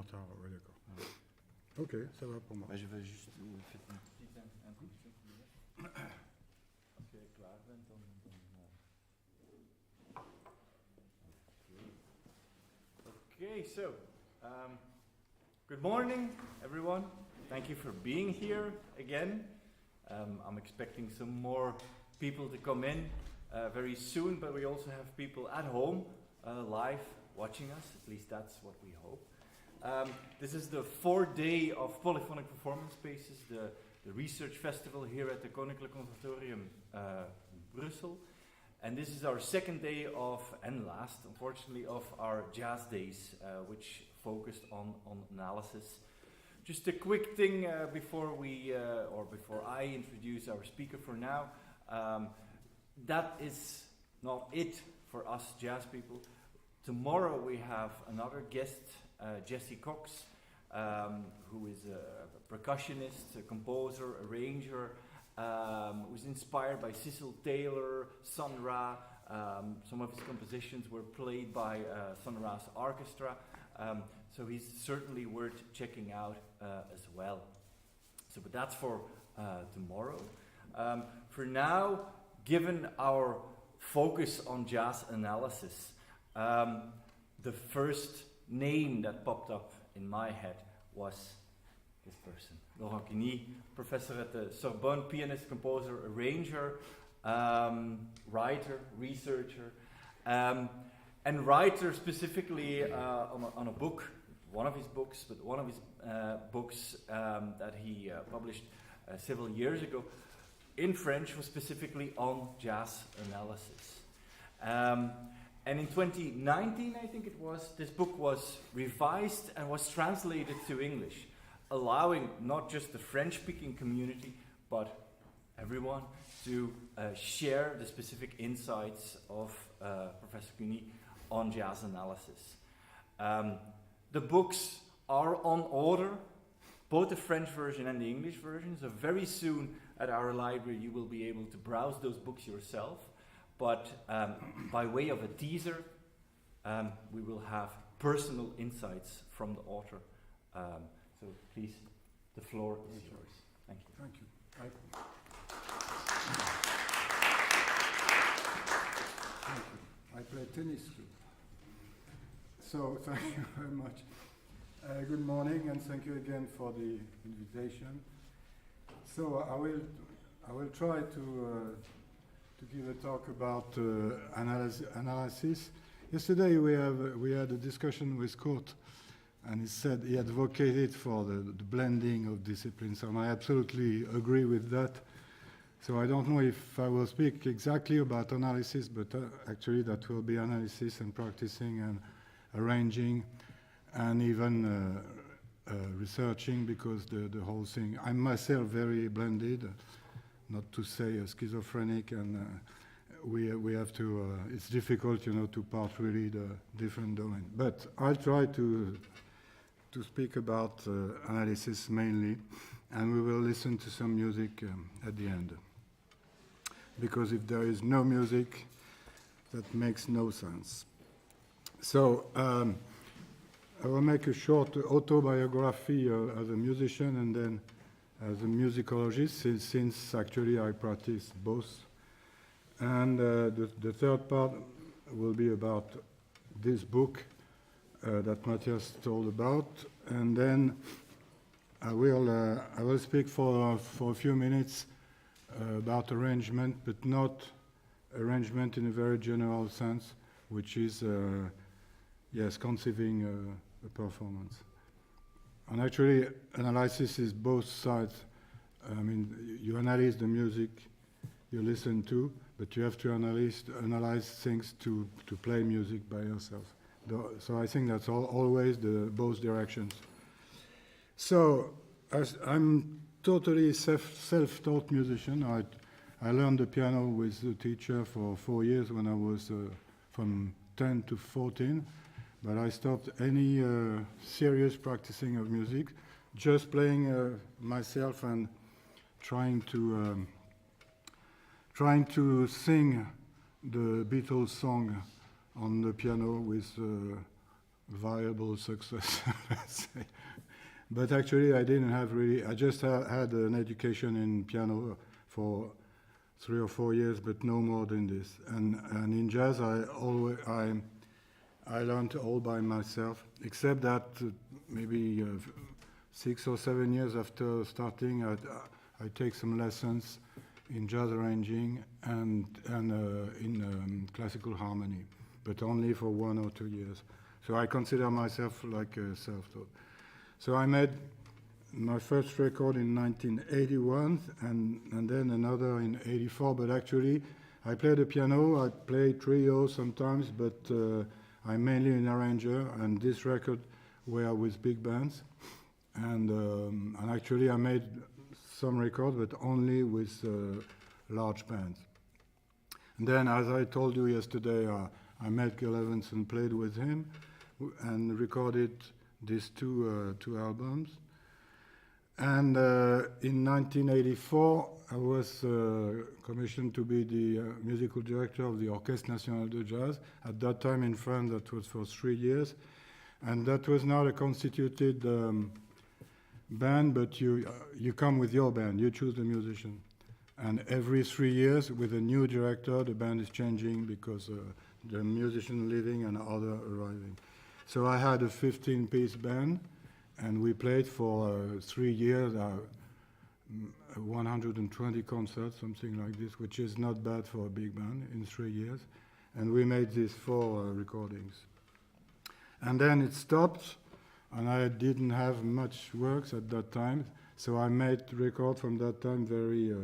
retard, oui, d'accord. Ok, ça va pour moi. Je vais juste faire une petite introduction. Als je klaar bent, dan Okay, so good morning, everyone. Thank you for being here again. I'm expecting some more people to come in very soon, but we also have people at home live watching us. At least that's what we hope. This is the fourth day of Polyphonic Performance Spaces, the research festival here at the Koninklijk Conservatorium Brussels. And this is our second day of, and last, unfortunately, of our jazz days, which focused on analysis. Just a quick thing before I introduce our speaker for now. That is not it for us jazz people. Tomorrow we have another guest, Jesse Cox, who is a percussionist, a composer, arranger, was inspired by Cecil Taylor, Sun Ra. Some of his compositions were played by Sun Ra's orchestra, so he's certainly worth checking out as well. So, but that's for tomorrow. For now, given our focus on jazz analysis, the first name that popped up in my head was this person, Laurent Cugny, professor at the Sorbonne, pianist, composer, arranger, writer, researcher, and writer specifically on a book, one of his books that he published several years ago in French was specifically on jazz analysis. And in 2019, I think it was, this book was revised and was translated to English, allowing not just the French-speaking community, but everyone to share the specific insights of Professor Cugny on jazz analysis. The books are on order, both the French version and the English version, so very soon at our library you will be able to browse those books yourself. But by way of a teaser, we will have personal insights from the author. So please, the floor is yours. Thank you. Thank you. I play tennis too. So thank you very much. Good morning, and thank you again for the invitation. So I will try to give a talk about analysis. Yesterday we had a discussion with Kurt, and he said he advocated for the blending of disciplines, and I absolutely agree with that. So I don't know if I will speak exactly about analysis, but actually that will be analysis and practicing and arranging and even researching, because the whole thing, I'm myself very blended, not to say schizophrenic, and we have to, it's difficult, to part really the different domains. But I'll try to speak about analysis mainly, and we will listen to some music at the end. Because if there is no music, that makes no sense. So I will make a short autobiography as a musician and then as a musicologist, since actually I practice both. And the third part will be about this book that Matthias told about, and then I will speak for a few minutes about arrangement, but not arrangement in a very general sense, which is conceiving a performance. And actually, analysis is both sides. I mean, you analyze the music you listen to, but you have to analyze things to play music by yourself. So I think that's always both directions. So I'm totally self-taught musician. I learned the piano with a teacher for 4 years when I was from 10 to 14. But I stopped any serious practicing of music, just playing myself and trying to sing the Beatles song on the piano with variable success, let's say. But actually, I didn't have really. I just had an education in piano for 3 or 4 years, but no more than this. And in jazz, I learned all by myself, except that maybe 6 or 7 years after starting, I take some lessons in jazz arranging and in classical harmony, but only for 1 or 2 years. So I consider myself like a self-taught. So I made my first record in 1981 and then another in 84, but actually I play the piano, I play trio sometimes, but I'm mainly an arranger, and this record were with big bands. And actually I made some records, but only with large bands. And then, as I told you yesterday, I met Gil Evans and played with him and recorded these two albums. And in 1984, I was commissioned to be the musical director of the Orchestre National de Jazz. At that time in France, that was for 3 years. And that was not a constituted band, but you come with your band, you choose the musician. And every 3 years, with a new director, the band is changing because the musician leaving and other arriving. So I had a 15-piece band, and we played for 3 years, 120 concerts, something like this, which is not bad for a big band in 3 years. And we made these 4 recordings. And then it stopped, and I didn't have much works at that time, so I made records from that time very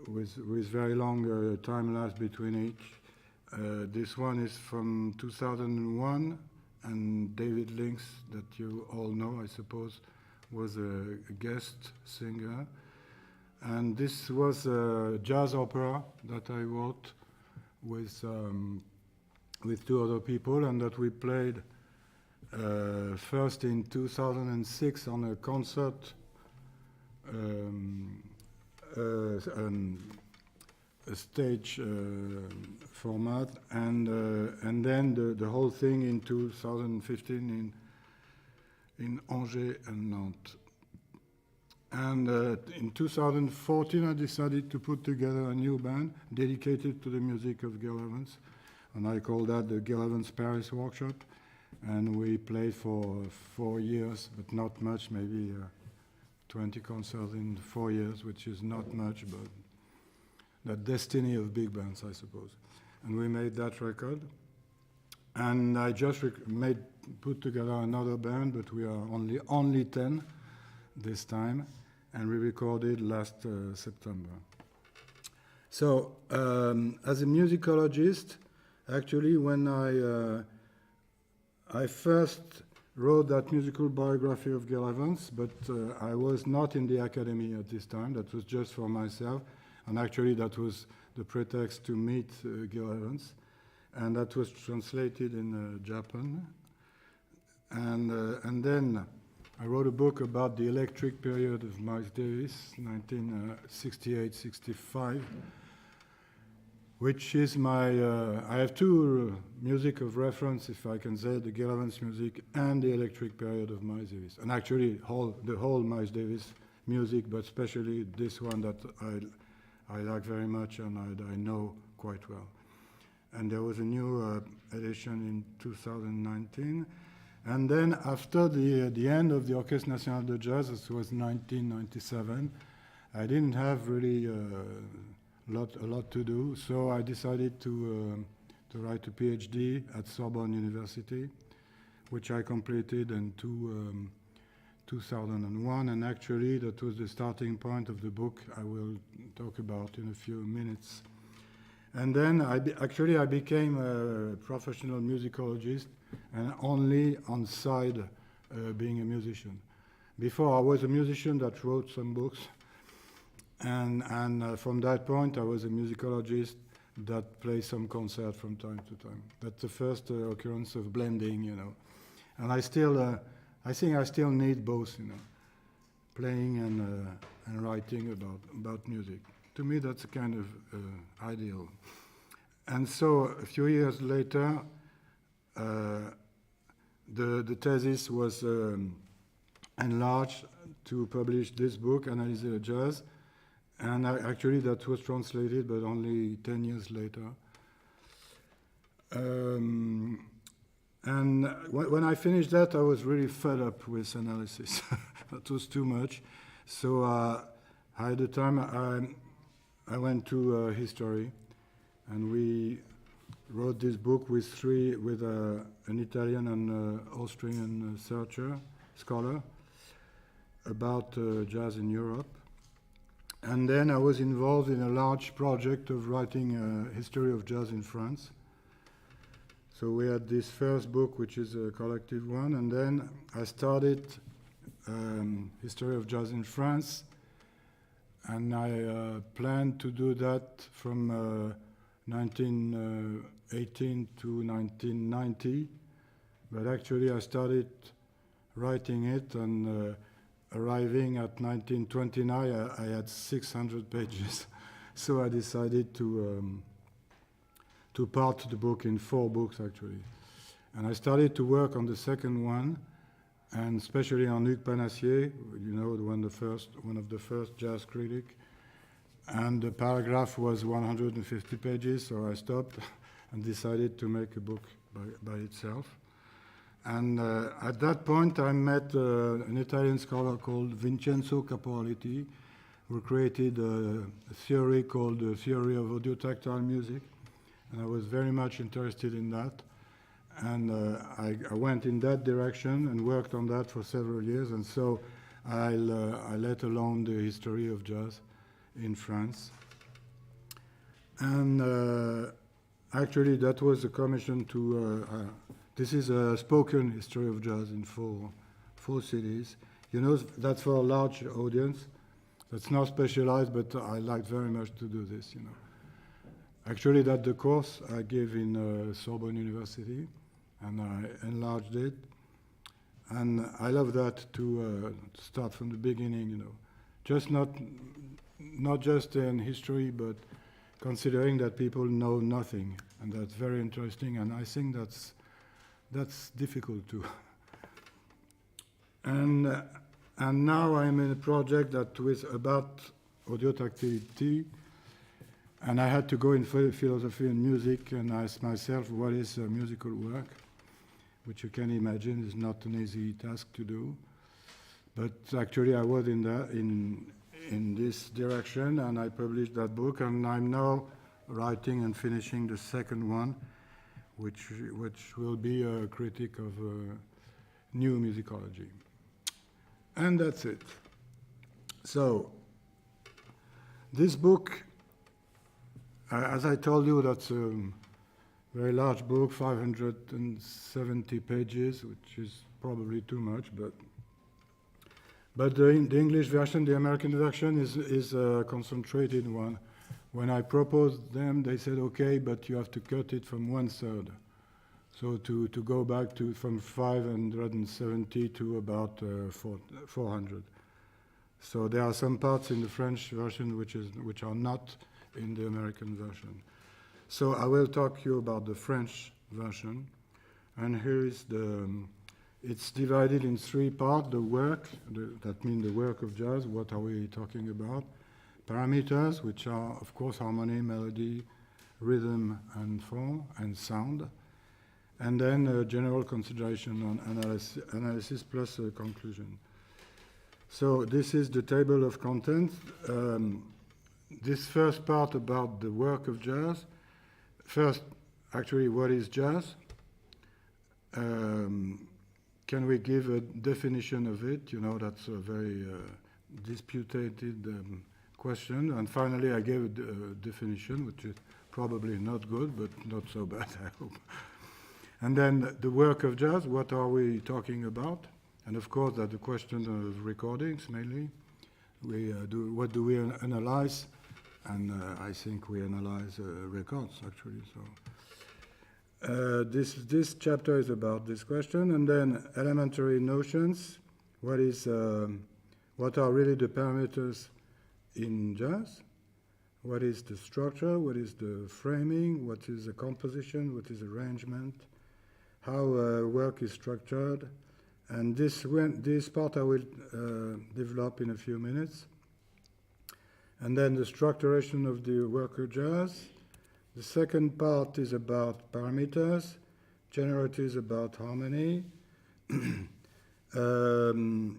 with very long time lapse between each. This one is from 2001, and David Lynx, that you all know, I suppose, was a guest singer. And this was a jazz opera that I wrote with 2 other people, and that we played first in 2006 on a concert, a stage format, and then the whole thing in 2015 in Angers and Nantes. And in 2014, I decided to put together a new band dedicated to the music of Gil Evans, and I called that the Gil Evans Paris Workshop. And we played for 4 years, but not much, maybe 20 concerts in 4 years, which is not much, but the destiny of big bands, I suppose. And we made that record. And I just put together another band, but we are only 10 this time, and we recorded last September. So, as a musicologist, actually, when I first wrote that musical biography of Gil Evans, but I was not in the academy at this time. That was just for myself. And actually, that was the pretext to meet Gil Evans. And that was translated in Japan. And then I wrote a book about the electric period of Miles Davis, 1968-65, which is my, I have 2 music of reference, if I can say, the Gil Evans music and the electric period of Miles Davis. And actually, the whole Miles Davis music, but especially this one that I like very much and I know quite well. And there was a new edition in 2019. And then after the end of the Orchestre National de Jazz, this was 1997, I didn't have really a lot to do, so I decided to write a PhD at Sorbonne University, which I completed in 2001, and actually that was the starting point of the book I will talk about in a few minutes. And then I became a professional musicologist, and only on side being a musician. Before I was a musician that wrote some books, and from that point I was a musicologist that plays some concert from time to time. That's the first occurrence of blending, you know. And I think I still need both, you know, playing and writing about music. To me, that's kind of ideal. And so a few years later, the thesis was enlarged to publish this book, Analyser le Jazz, and actually that was translated, but only 10 years later. And when I finished that, I was really fed up with analysis. That was too much. So at the time, I went to history, and we wrote this book with an Italian and Austrian scholar, about jazz in Europe. And then I was involved in a large project of writing a history of jazz in France. So we had this first book, which is a collective one, and then I started History of Jazz in France, and I planned to do that from 1918 to 1990, but actually I started writing it, and arriving at 1929, I had 600 pages. So I decided to part the book in 4 books, actually. And I started to work on the second one, and especially on Hugues Panassier, you know, one of the first jazz critics. And the paragraph was 150 pages, so I stopped and decided to make a book by itself. And at that point, I met an Italian scholar called Vincenzo Caporaletti, who created a theory called the theory of audio-tactile music. And I was very much interested in that. And I went in that direction and worked on that for several years. And so I let alone the history of jazz in France. And actually, that was a commission to... this is a spoken history of jazz in four cities. You know, that's for a large audience. That's not specialized, but I liked very much to do this, you know. Actually, that's the course I gave in Sorbonne University, and I enlarged it. And I love that to start from the beginning, you know. Just not just in history, but considering that people know nothing, and that's very interesting, and I think that's difficult too. And now I'm in a project that was about audio tactility, and I had to go in philosophy and music and ask myself what is musical work, which you can imagine is not an easy task to do. But actually I was in this direction, and I published that book, and I'm now writing and finishing the second one, which will be a critique of new musicology. And that's it. So, this book, as I told you, that's a very large book, 570 pages, which is probably too much, but the English version, the American version, is a concentrated one. When I proposed them, they said, okay, but you have to cut it from 1/3. So to go back from 570 to about 400. So there are some parts in the French version which are not in the American version. So I will talk to you about the French version. And here is it's divided in 3 parts. The work, that means the work of jazz, what are we talking about? Parameters, which are, of course, harmony, melody, rhythm, and form, and sound. And then a general consideration on analysis plus a conclusion. So this is the table of contents. This first part about the work of jazz. First, actually, what is jazz? Can we give a definition of it? You know, that's a very disputed question. And finally, I gave a definition, which is probably not good, but not so bad, I hope. And then the work of jazz, what are we talking about? And of course, that's the question of recordings, mainly. What do we analyze? And I think we analyze records, actually. So this chapter is about this question. And then elementary notions. What are really the parameters in jazz? What is the structure? What is the framing? What is the composition? What is arrangement? how work is structured. And this part I will develop in a few minutes. And then the structuration of the work of jazz. The second part is about parameters. Generally is about harmony. The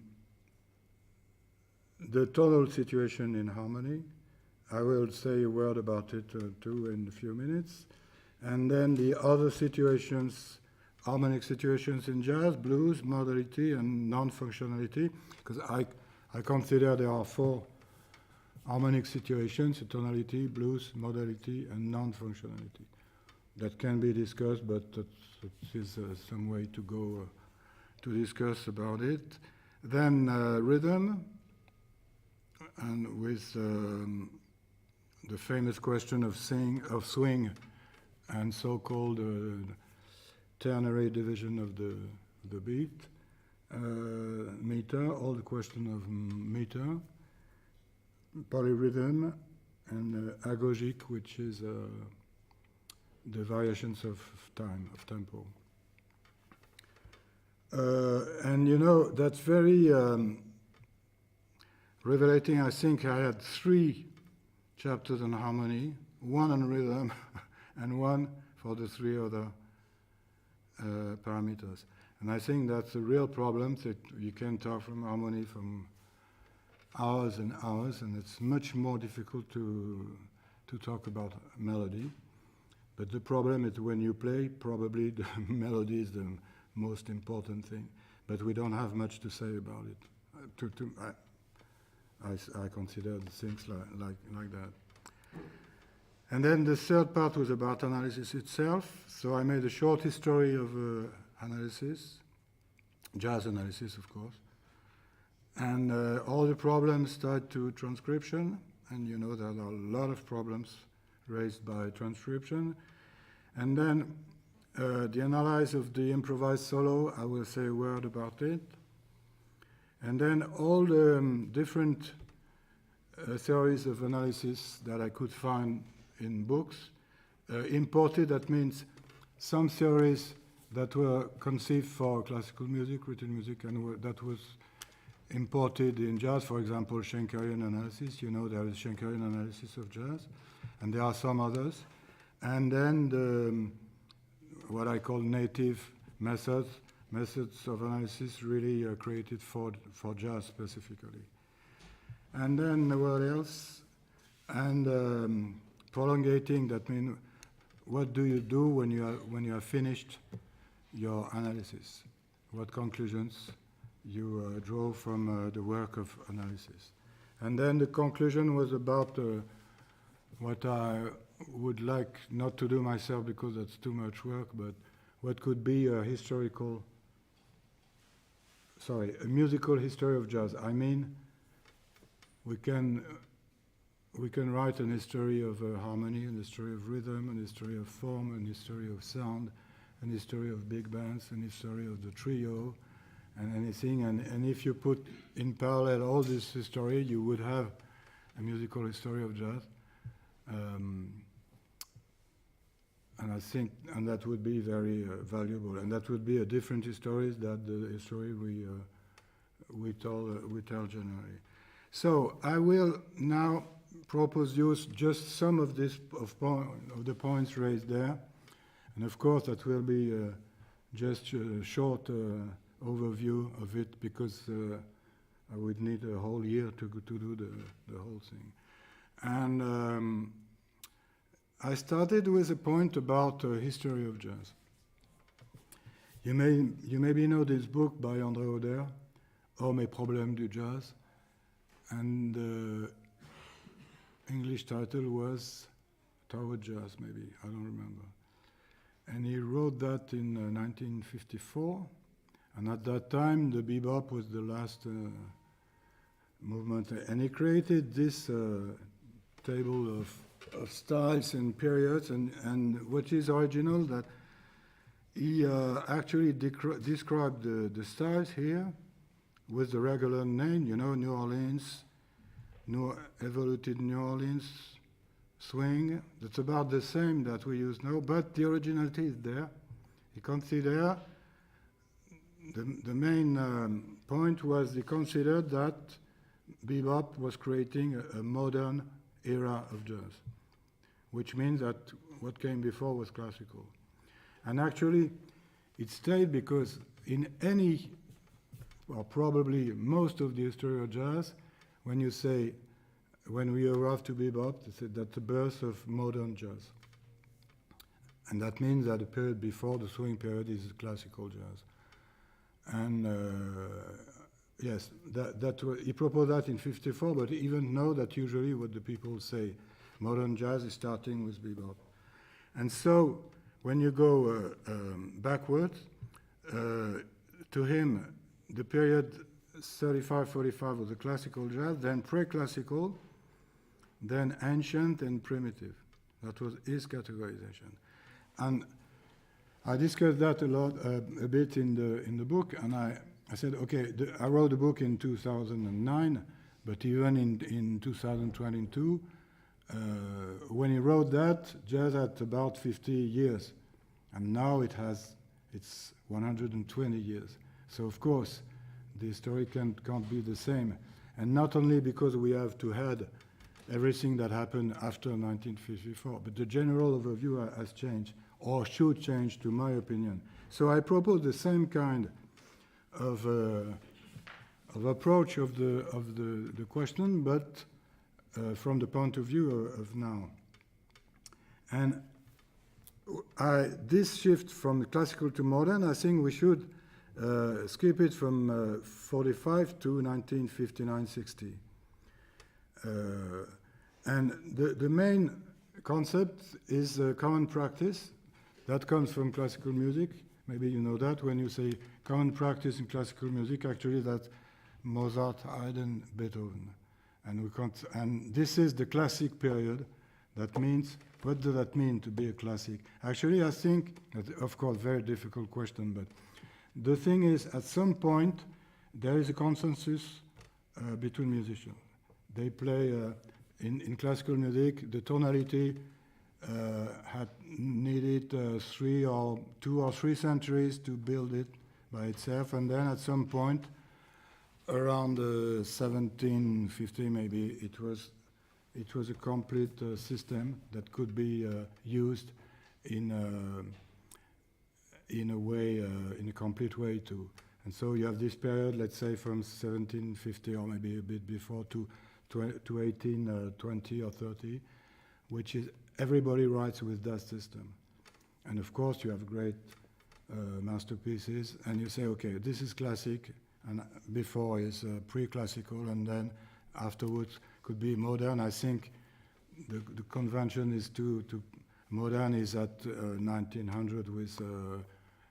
tonal situation in harmony. I will say a word about it too in a few minutes. And then the other situations, harmonic situations in jazz, blues, modality, and non-functionality, because I consider there are 4 harmonic situations: tonality, blues, modality, and non-functionality. That can be discussed, but that is some way to go to discuss about it. Then rhythm, and with the famous question of swing and so-called ternary division of the beat, meter, all the question of meter, polyrhythm, and agogic, which is the variations of time, of tempo. And you know, that's very revelating. I think I had 3 chapters on harmony, 1 on rhythm, and 1 for the 3 other parameters. And I think that's a real problem, that you can talk from harmony from hours and hours, and it's much more difficult to talk about melody. But the problem is when you play, probably the melody is the most important thing. But we don't have much to say about it. I consider the things like that. And then the third part was about analysis itself. So I made a short history of analysis, jazz analysis, of course. And all the problems tied to transcription. And you know there are a lot of problems raised by transcription. And then the analysis of the improvised solo, I will say a word about it. And then all the different theories of analysis that I could find in books, imported, that means some theories that were conceived for classical music, written music, and that was imported in jazz, for example, Schenkerian analysis. You know, there is Schenkerian analysis of jazz, and there are some others. And then what I call native methods of analysis really created for jazz specifically. And then what else? And prolongating, that means what do you do when you have finished your analysis? What conclusions you draw from the work of analysis? And then the conclusion was about what I would like not to do myself because that's too much work, but what could be a musical history of jazz. I mean, we can write an history of harmony, an history of rhythm, an history of form, an history of sound, an history of big bands, an history of the trio, and anything. And if you put in parallel all this history, you would have a musical history of jazz. And I think, and that would be very valuable, and that would be a different history than the history we tell generally. So I will now propose you just some of the points raised there, and of course that will be just a short overview of it because I would need a whole year to do the whole thing. And I started with a point about history of jazz. You maybe know this book by André Oder, Oh, mes problèmes du jazz, and the English title was Toward Jazz, maybe, I don't remember. And he wrote that in 1954, and at that time the bebop was the last movement, and he created this table of styles and periods, and what is original that he actually described the styles here with the regular name, you know, New Orleans, evoluted New Orleans swing. That's about the same that we use now, but the originality is there. He considered, the main point was he considered that bebop was creating a modern era of jazz, which means that what came before was classical. And actually, it stayed because in any, or probably most of the history of jazz, when you say, when we arrive to bebop, they said that's the birth of modern jazz. And that means that the period before the swing period is classical jazz. And yes, he proposed that in '54, but he even know that usually what the people say, modern jazz is starting with bebop. And so when you go backwards, to him, the period 35-45 was the classical jazz, then pre-classical, then ancient and primitive. That was his categorization. And I discussed that a lot, a bit in the book, and I said, okay, I wrote the book in 2009, but even in 2022, when he wrote that, jazz had about 50 years, and now it's 120 years. So of course, the story can't be the same, and not only because we have to add everything that happened after 1954, but the general overview has changed, or should change, to my opinion. So I propose the same kind of approach of the question, but from the point of view of now. And this shift from classical to modern, I think we should skip it from 45 to 1959-60. And the main concept is common practice. That comes from classical music. Maybe you know that. When you say common practice in classical music, actually that's Mozart, Haydn, Beethoven. And this is the classic period. That means, what does that mean to be a classic? Actually, I think, of course, very difficult question, but the thing is, at some point, there is a consensus between musicians. They play, in classical music, the tonality had needed 2 or 3 centuries to build it by itself, and then at some point, around 1750 maybe, it was a complete system that could be used in a way, in a complete way too. And so you have this period, let's say from 1750 or maybe a bit before to 1820 or 30, which is everybody writes with that system. And of course you have great masterpieces, and you say, okay, this is classic, and before is pre-classical, and then afterwards could be modern. I think the convention is to modern is at 1900 with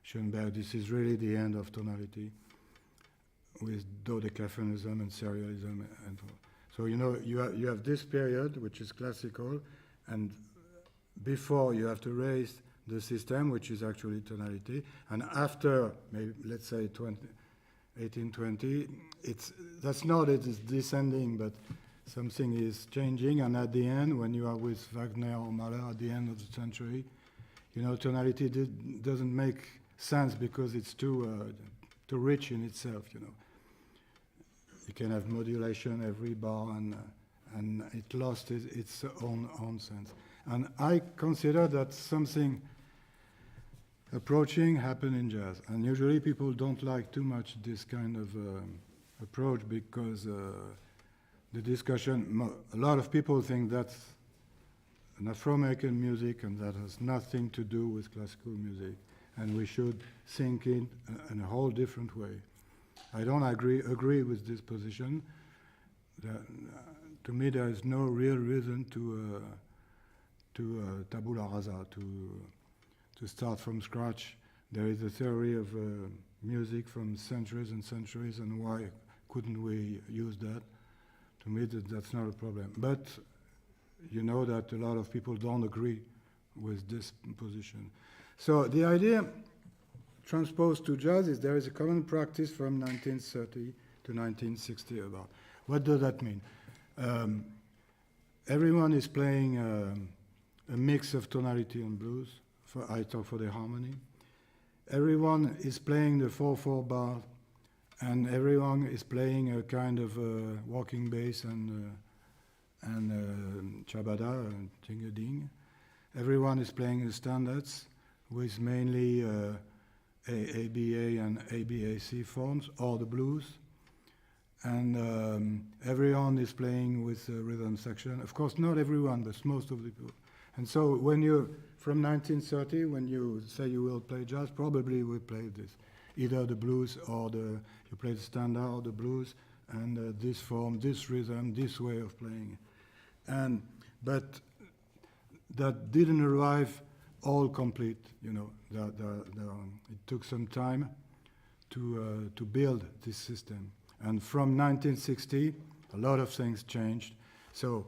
Schoenberg. This is really the end of tonality with dodecaphonism and serialism and all. So you have this period which is classical, and before you have to raise the system, which is actually tonality, and after maybe let's say 1820, that's not it is descending, but something is changing, and at the end, when you are with Wagner or Mahler at the end of the century, tonality doesn't make sense because it's too rich in itself. You can have modulation every bar, and it lost its own sense. And I consider that something approaching happened in jazz, and usually people don't like too much this kind of approach because the discussion, a lot of people think that's an Afro-American music and that has nothing to do with classical music, and we should think it in a whole different way. I don't agree with this position. To me, there is no real reason to tabula rasa, to start from scratch. There is a theory of music from centuries and centuries, and why couldn't we use that? To me, that's not a problem. But you know that a lot of people don't agree with this position. So the idea transposed to jazz is there is a common practice from 1930 to 1960 about. What does that mean? Everyone is playing a mix of tonality and blues. I talk for the harmony. everyone is playing the 4/4 bar, and everyone is playing a kind of walking bass and chabada and ting-a-ding. Everyone is playing the standards with mainly ABA and ABAC forms, or the blues. And everyone is playing with the rhythm section. Of course, not everyone, but most of the people. And so when you, from 1930, when you say you will play jazz, probably you will play this. Either the blues or you play the standard or the blues, and this form, this rhythm, this way of playing. But that didn't arrive all complete, you know. It took some time to build this system. And from 1960, a lot of things changed. So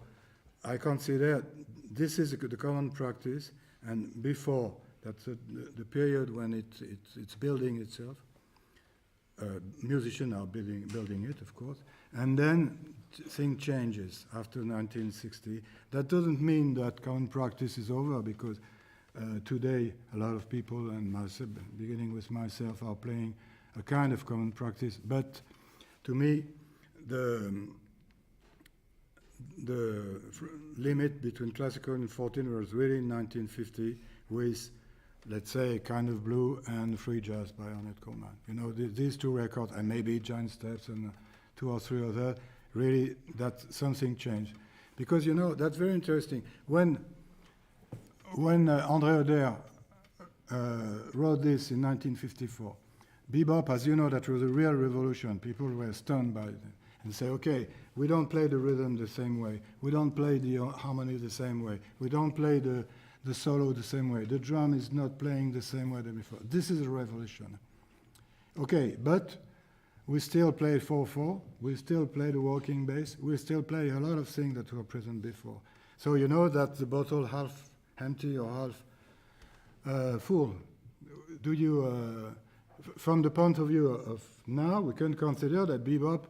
I consider this is the common practice, and before, that's the period when it's building itself. Musicians are building it, of course. And then thing changes after 1960. That doesn't mean that common practice is over, because today a lot of people, and myself, beginning with myself, are playing a kind of common practice. But to me, the limit between classical and 14 was really in 1950 with, let's say, kind of blue and free jazz by Ornette Coleman. You know, these two records, and maybe Giant Steps and 2 or 3 others, really that something changed. Because, you know, that's very interesting. When André Oder wrote this in 1954, bebop, as you know, that was a real revolution. People were stunned by it and say, okay, we don't play the rhythm the same way. We don't play the harmony the same way. We don't play the solo the same way. The drum is not playing the same way than before. This is a revolution. Okay, but we still play 4/4. We still play the walking bass. We still play a lot of things that were present before. So you know that the bottle half empty or half full. Do you... From the point of view of now, we can consider that bebop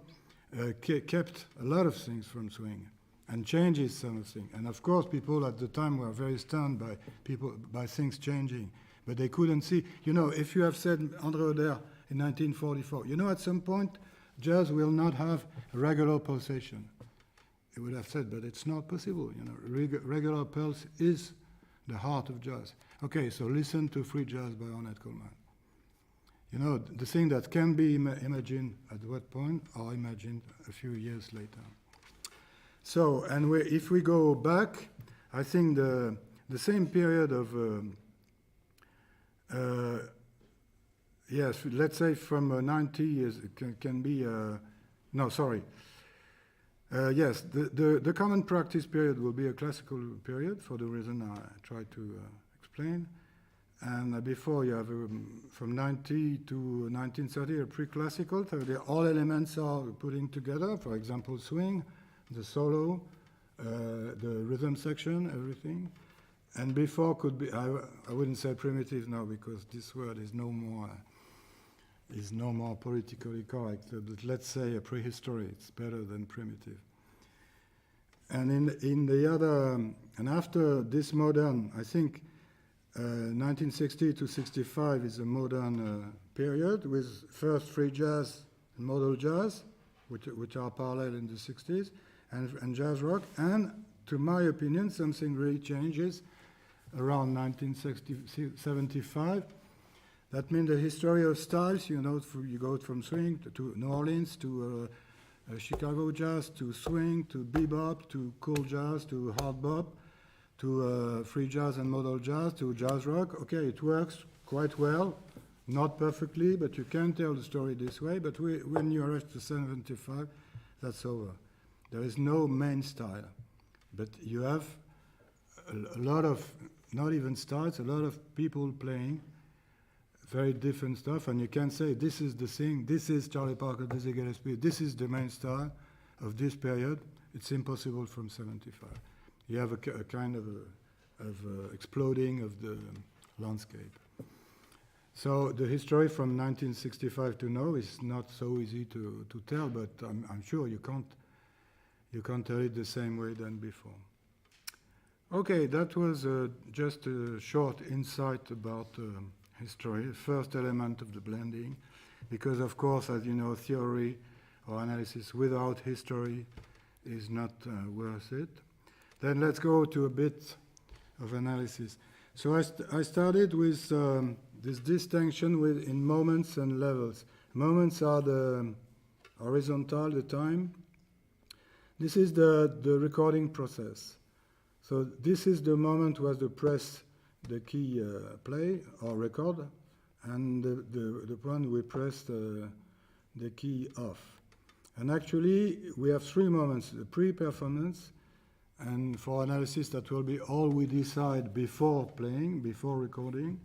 kept a lot of things from swing and changes some of things. And of course, people at the time were very stunned by things changing, but they couldn't see. You know, if you have said André Oder in 1944, you know, at some point, jazz will not have a regular pulsation. He would have said, but it's not possible. You know, regular pulse is the heart of jazz. Okay, so listen to Free Jazz by Ornette Coleman. You know, the thing that can be imagined at what point are imagined a few years later. So, and if we go back, I think the same period of, yes, let's say from 90 years, can be, no, sorry. Yes, the common practice period will be a classical period for the reason I tried to explain. And before you have from 90 to 1930 a pre-classical, so all elements are putting together, for example, swing, the solo, the rhythm section, everything. And before could be, I wouldn't say primitive now because this word is no more politically correct, but let's say a prehistory, it's better than primitive. And in the other, and after this modern, I think 1960 to 65 is a modern period with first free jazz and modal jazz, which are parallel in the 60s, and jazz rock. And to my opinion, something really changes around 1975. That means the history of styles, you know, you go from swing to New Orleans, to Chicago jazz, to swing, to bebop, to cool jazz, to hard bop, to free jazz and modal jazz, to jazz rock. Okay, it works quite well, not perfectly, but you can tell the story this way. But when you rush to 75, that's over. There is no main style, but you have a lot of, not even styles, a lot of people playing very different stuff, and you can say this is the thing, this is Charlie Parker, Dizzy Gillespie, this is the main style of this period. It's impossible from 75. You have a kind of exploding of the landscape. So the history from 1965 to now is not so easy to tell, but I'm sure you can't tell it the same way than before. Okay, that was just a short insight about history, first element of the blending, because of course, as you know, theory or analysis without history is not worth it. Then let's go to a bit of analysis. So I started with this distinction in moments and levels. Moments are the horizontal, the time. This is the recording process. So this is the moment where you press the key play or record, and the one we press the key off. And actually, we have three moments: the pre-performance, and for analysis, that will be all we decide before playing, before recording.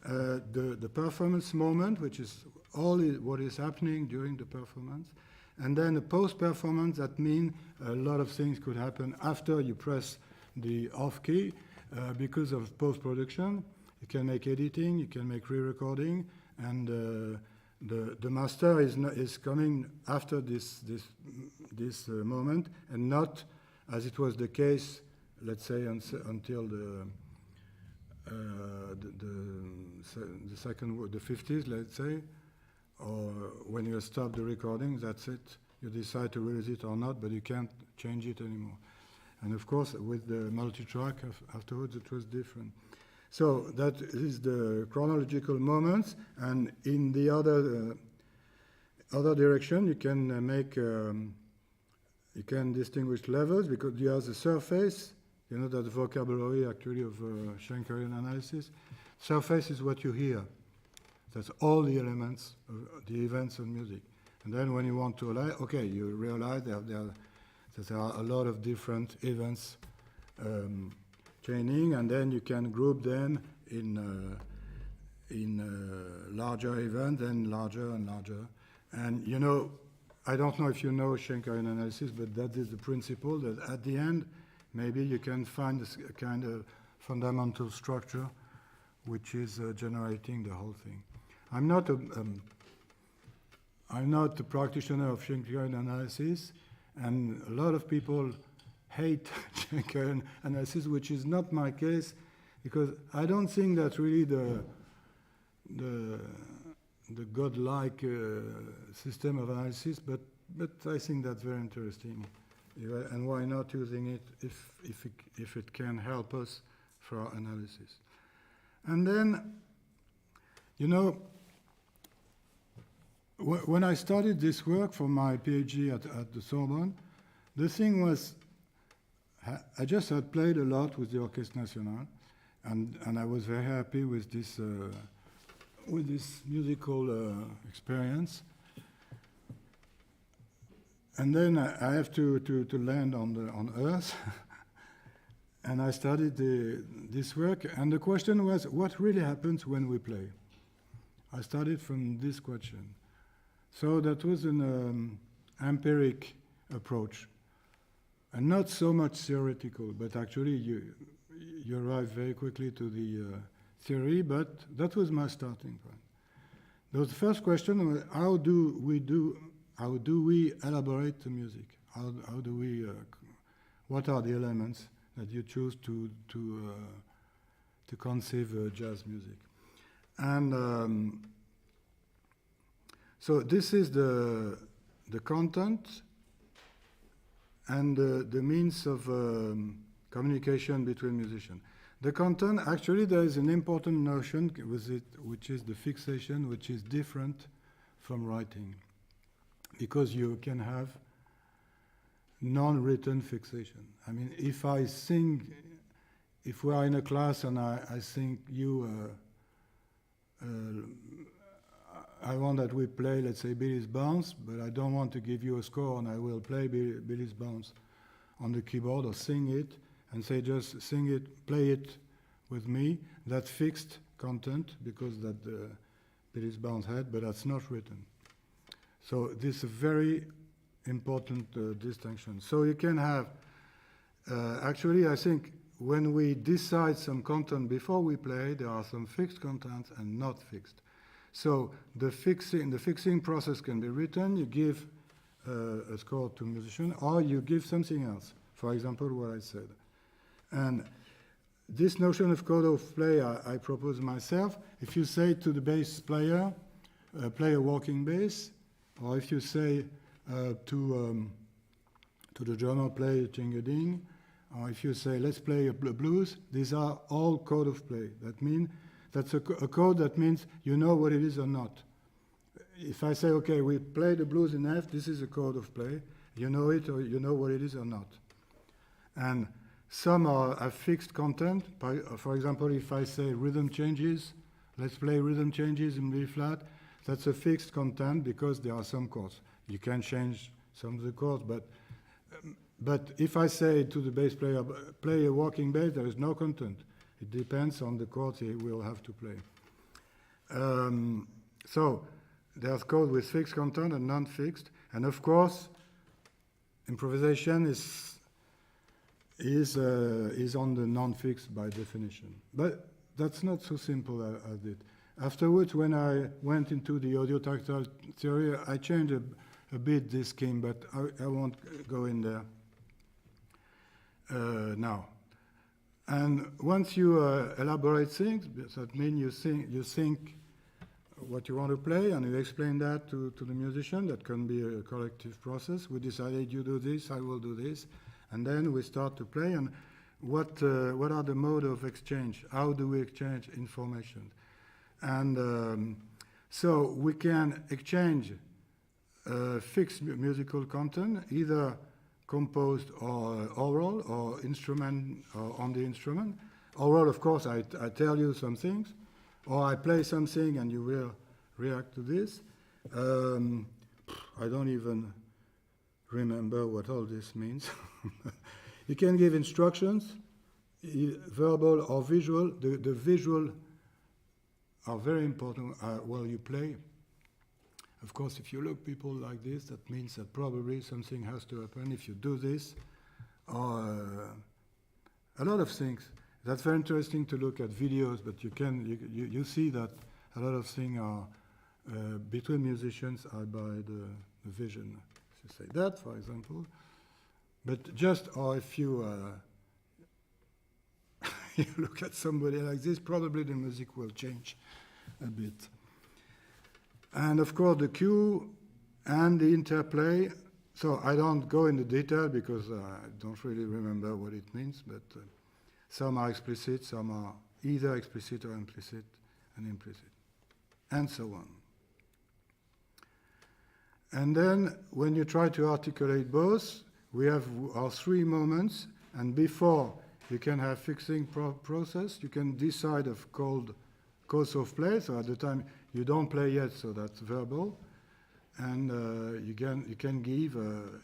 The performance moment, which is all what is happening during the performance. And then the post-performance, that means a lot of things could happen after you press the off key because of post-production. You can make editing, you can make re-recording, and the master is coming after this moment, and not as it was the case, let's say, until the 50s, let's say, or when you stop the recording, that's it. You decide to release it or not, but you can't change it anymore. And of course, with the multi-track afterwards, it was different. So that is the chronological moments, and in the other direction, you can make you can distinguish levels, because you have the surface. You know that the vocabulary actually of Schenkerian analysis. Surface is what you hear. That's all the elements, the events of music. And then when you want to okay, you realize that there are a lot of different events chaining, and then you can group them in larger events, and larger and larger. And you know, I don't know if you know Schenkerian analysis, but that is the principle that at the end, maybe you can find a kind of fundamental structure which is generating the whole thing. I'm not a practitioner of Schenkerian analysis, and a lot of people hate Schenkerian analysis, which is not my case, because I don't think that really the godlike system of analysis, but I think that's very interesting, and why not using it if it can help us for our analysis. And then, you know, when I started this work for my PhD at the Sorbonne, the thing was, I just had played a lot with the Orchestre National, and I was very happy with this musical experience. And then I have to land on Earth, and I studied this work, and the question was, what really happens when we play? I started from this question. So that was an empiric approach, and not so much theoretical, but actually you arrive very quickly to the theory, but that was my starting point. The first question was, how do we elaborate the music? How do we, what are the elements that you choose to conceive jazz music? And so this is the content and the means of communication between musicians. The content, actually there is an important notion with it, which is the fixation, which is different from writing, because you can have non-written fixation. I mean, if I sing, if we are in a class and I sing you, I want that we play, let's say, Billy's Bounce, but I don't want to give you a score, and I will play Billy's Bounce on the keyboard or sing it, and say just sing it, play it with me. That's fixed content, because that Billy's Bounce had, but that's not written. So this is a very important distinction. So you can have, actually I think when we decide some content before we play, there are some fixed contents and not fixed. So the fixing process can be written, you give a score to a musician, or you give something else. For example, what I said. And this notion of code of play I propose myself. If you say to the bass player, play a walking bass, or if you say to the drummer, play a jing-a-ding, or if you say let's play a blues, these are all code of play. That means that's a code that means you know what it is or not. If I say, okay, we play the blues in F, this is a code of play. You know it, or you know what it is or not. And some have fixed content. For example, if I say rhythm changes, let's play rhythm changes in B flat, that's a fixed content because there are some chords. You can change some of the chords, but if I say to the bass player, play a walking bass, there is no content. It depends on the chords he will have to play. So there's code with fixed content and non-fixed, and of course, improvisation is on the non-fixed by definition. But that's not so simple as it. Afterwards, when I went into the audio-tactile theory, I changed a bit this scheme, but I won't go in there now. And once you elaborate things, that means you think what you want to play, and you explain that to the musician. That can be a collective process. We decided you do this, I will do this, and then we start to play. And what are the mode of exchange? How do we exchange information? And so we can exchange fixed musical content, either composed or oral, or instrument, or on the instrument. Oral, of course, I tell you some things, or I play something and you will react to this. I don't even remember what all this means. You can give instructions, verbal or visual. The visual are very important while you play. Of course, if you look people like this, that means that probably something has to happen. If you do this, or a lot of things. That's very interesting to look at videos, but you see that a lot of things are between musicians are by the vision. If you say that, for example, but just or if you you look at somebody like this, probably the music will change a bit. And of course, the cue and the interplay. So I don't go into detail because I don't really remember what it means, but some are explicit, some are either explicit or implicit and implicit, and so on. And then when you try to articulate both, we have our three moments, and before you can have fixing process, you can decide of course of play, so at the time you don't play yet, so that's verbal, and you can give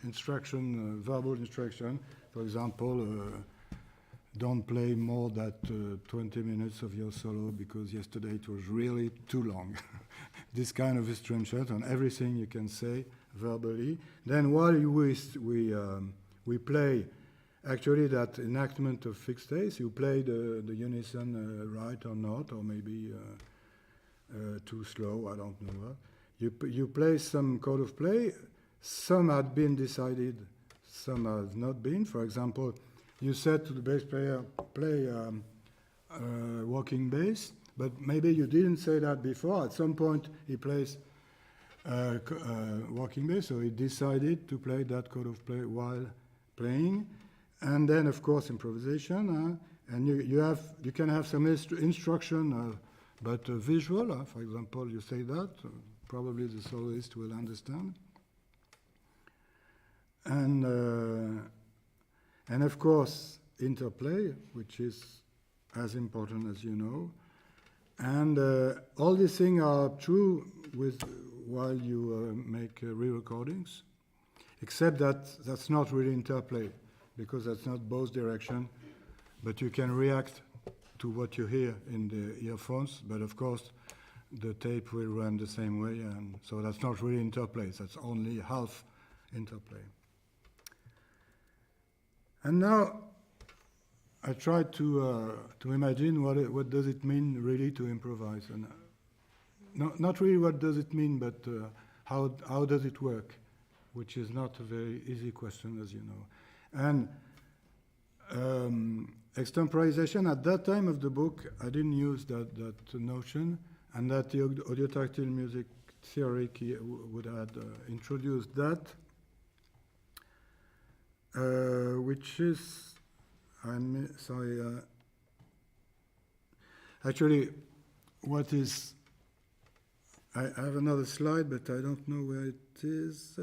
instruction, verbal instruction, for example, don't play more than 20 minutes of your solo because yesterday it was really too long. This kind of instructions on everything you can say verbally. Then while we play, actually that enactment of fixed states, you play the unison right or not, or maybe too slow, I don't know. You play some code of play. Some had been decided, some have not been. For example, you said to the bass player, play walking bass, but maybe you didn't say that before. At some point, he plays walking bass, so he decided to play that code of play while playing. And then, of course, improvisation. And you can have some instruction, but visual. For example, you say that, probably the soloist will understand. And of course, interplay, which is as important as you know. And all these things are true while you make re-recordings, except that that's not really interplay, because that's not both direction, but you can react to what you hear in the earphones, but of course the tape will run the same way, and so that's not really interplay, that's only half interplay. And now I try to imagine what does it mean really to improvise, and not really what does it mean, but how does it work, which is not a very easy question, as you know. And Extemporization, at that time of the book, I didn't use that notion, and that the audio-tactile music theory would have introduced that, which is, actually, what is, I have another slide, but I don't know where it is.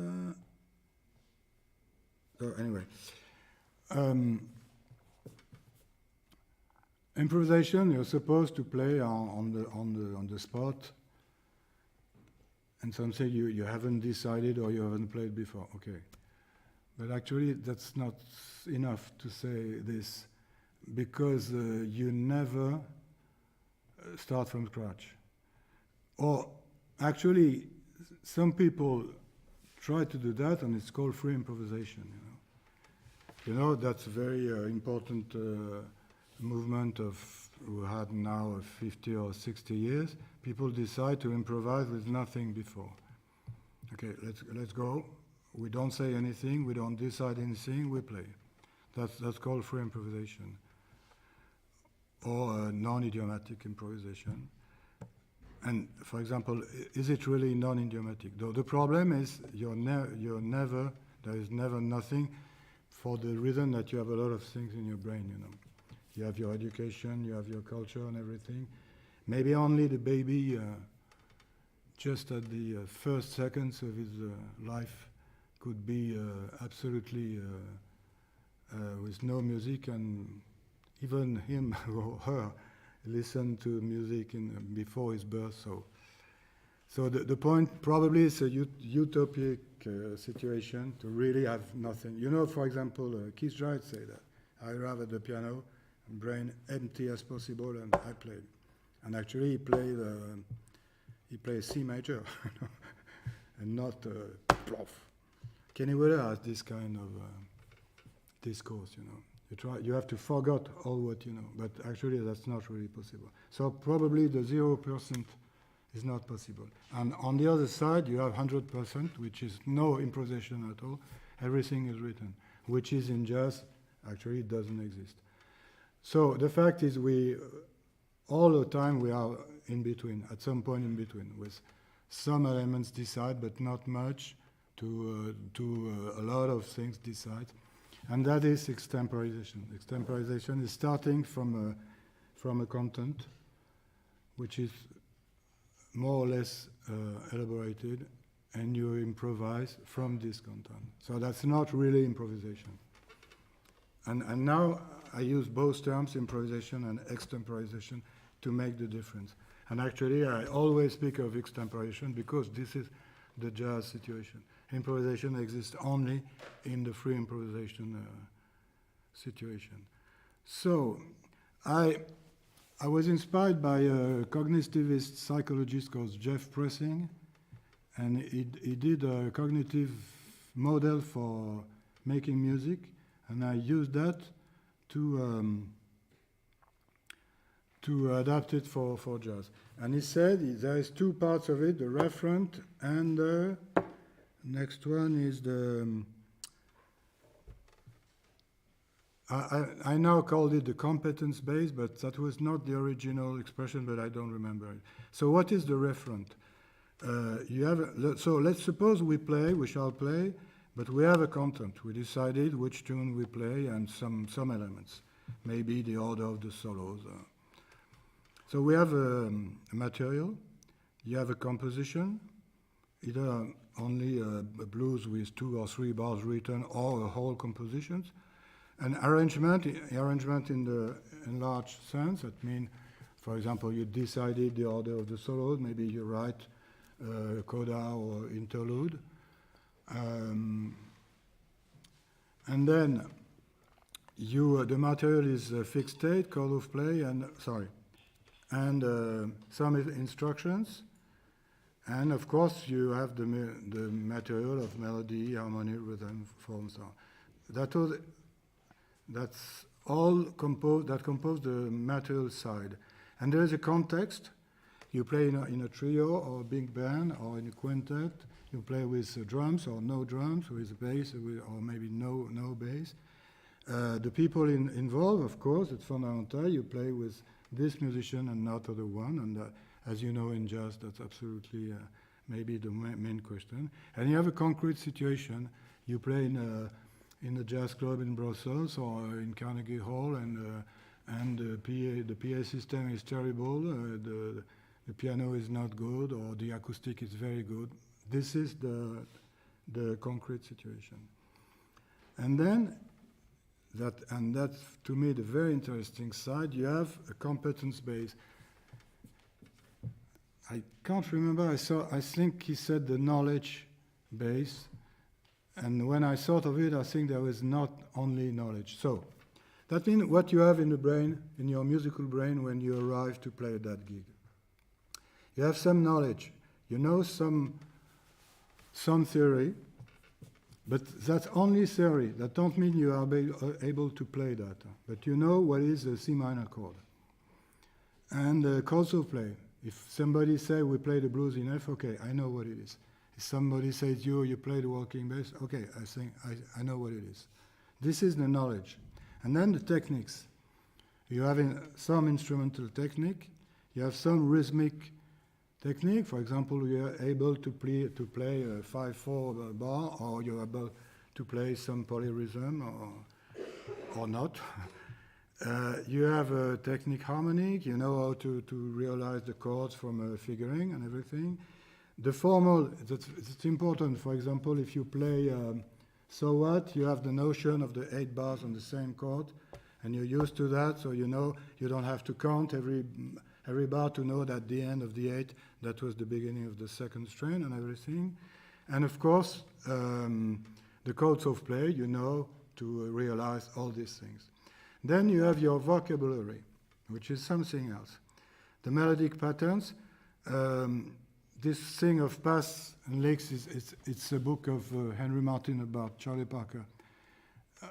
So anyway, improvisation, you're supposed to play on the spot, and something you haven't decided or you haven't played before. Okay, but actually that's not enough to say this, because you never start from scratch. Or actually, some people try to do that, and it's called free improvisation. You know, that's a very important movement who had now 50 or 60 years. People decide to improvise with nothing before. Okay, let's go. We don't say anything. We don't decide anything. We play. That's called free improvisation, or non-idiomatic improvisation. And for example, is it really non-idiomatic? The problem is you're never. There is never nothing, for the reason that you have a lot of things in your brain. You know, you have your education, you have your culture, and everything. Maybe only the baby, just at the first seconds of his life, could be absolutely with no music, and even him or her listen to music before his birth. So the point probably is a utopic situation to really have nothing. You know, for example, Keith Jarrett say that I arrive at the piano, brain empty as possible, and I play. And actually, he plays C major, and not plof. Kenny Wheeler has this kind of discourse, you know. You have to forget all what you know, but actually that's not really possible. So probably the 0% is not possible. And on the other side, you have 100%, which is no improvisation at all. Everything is written, which is in jazz, actually doesn't exist. So the fact is all the time we are in between, at some point in between, with some elements decide, but not much, to a lot of things decide. And that is extemporization. Extemporization is starting from a content which is more or less elaborated, and you improvise from this content. So that's not really improvisation. And now I use both terms, improvisation and extemporization, to make the difference. And actually I always speak of extemporization because this is the jazz situation. Improvisation exists only in the free improvisation situation. So I was inspired by a cognitivist psychologist called Jeff Pressing, and he did a cognitive model for making music, and I used that to adapt it for jazz. And he said there is two parts of it, the referent and the next one is the I now called it the competence base, but that was not the original expression, but I don't remember it. So what is the referent? So let's suppose we shall play, but we have a content. We decided which tune we play and some elements, maybe the order of the solos. So we have a material, you have a composition, either only a blues with 2 or 3 bars written, or a whole composition. An arrangement in the enlarged sense, that means, for example, you decided the order of the solos, maybe you write coda or interlude. And then the material is a fixed state, call of play, and some instructions. And of course, you have the material of melody, harmony, rhythm, form, so on. That's all that compose the material side. And there is a context. You play in a trio or a big band or in a quintet. You play with drums or no drums, with bass or maybe no bass. The people involved, of course, it's fundamental. You play with this musician and not other one, and as you know in jazz, that's absolutely maybe the main question. And you have a concrete situation. You play in a jazz club in Brussels or in Carnegie Hall, and the PA system is terrible. The piano is not good, or the acoustic is very good. This is the concrete situation. And then that's to me the very interesting side. You have a competence base. I can't remember. I think he said the knowledge base, and when I thought of it, I think there was not only knowledge. So that means what you have in the brain, in your musical brain, when you arrive to play that gig. You have some knowledge. You know some theory. But that's only theory. That don't mean you are able to play that. But you know what is a C minor chord. And chords of play. If somebody say we play the blues in F, okay, I know what it is. If somebody says you play the walking bass, okay, I think I know what it is. This is the knowledge. And then the techniques. You have some instrumental technique. You have some rhythmic technique. For example, you are able to play a 5/4 bar, or you're able to play some polyrhythm, or not. You have a technique harmonic. You know how to realize the chords from figuring and everything. The formal, it's important. For example, if you play So What, you have the notion of the 8 bars on the same chord, and you're used to that, so you know you don't have to count every bar to know that the end of the 8, that was the beginning of the second strain and everything. And of course, the chords of play, you know, to realize all these things. Then you have your vocabulary, which is something else. The melodic patterns, this thing of paths and licks, it's a book of Henry Martin about Charlie Parker.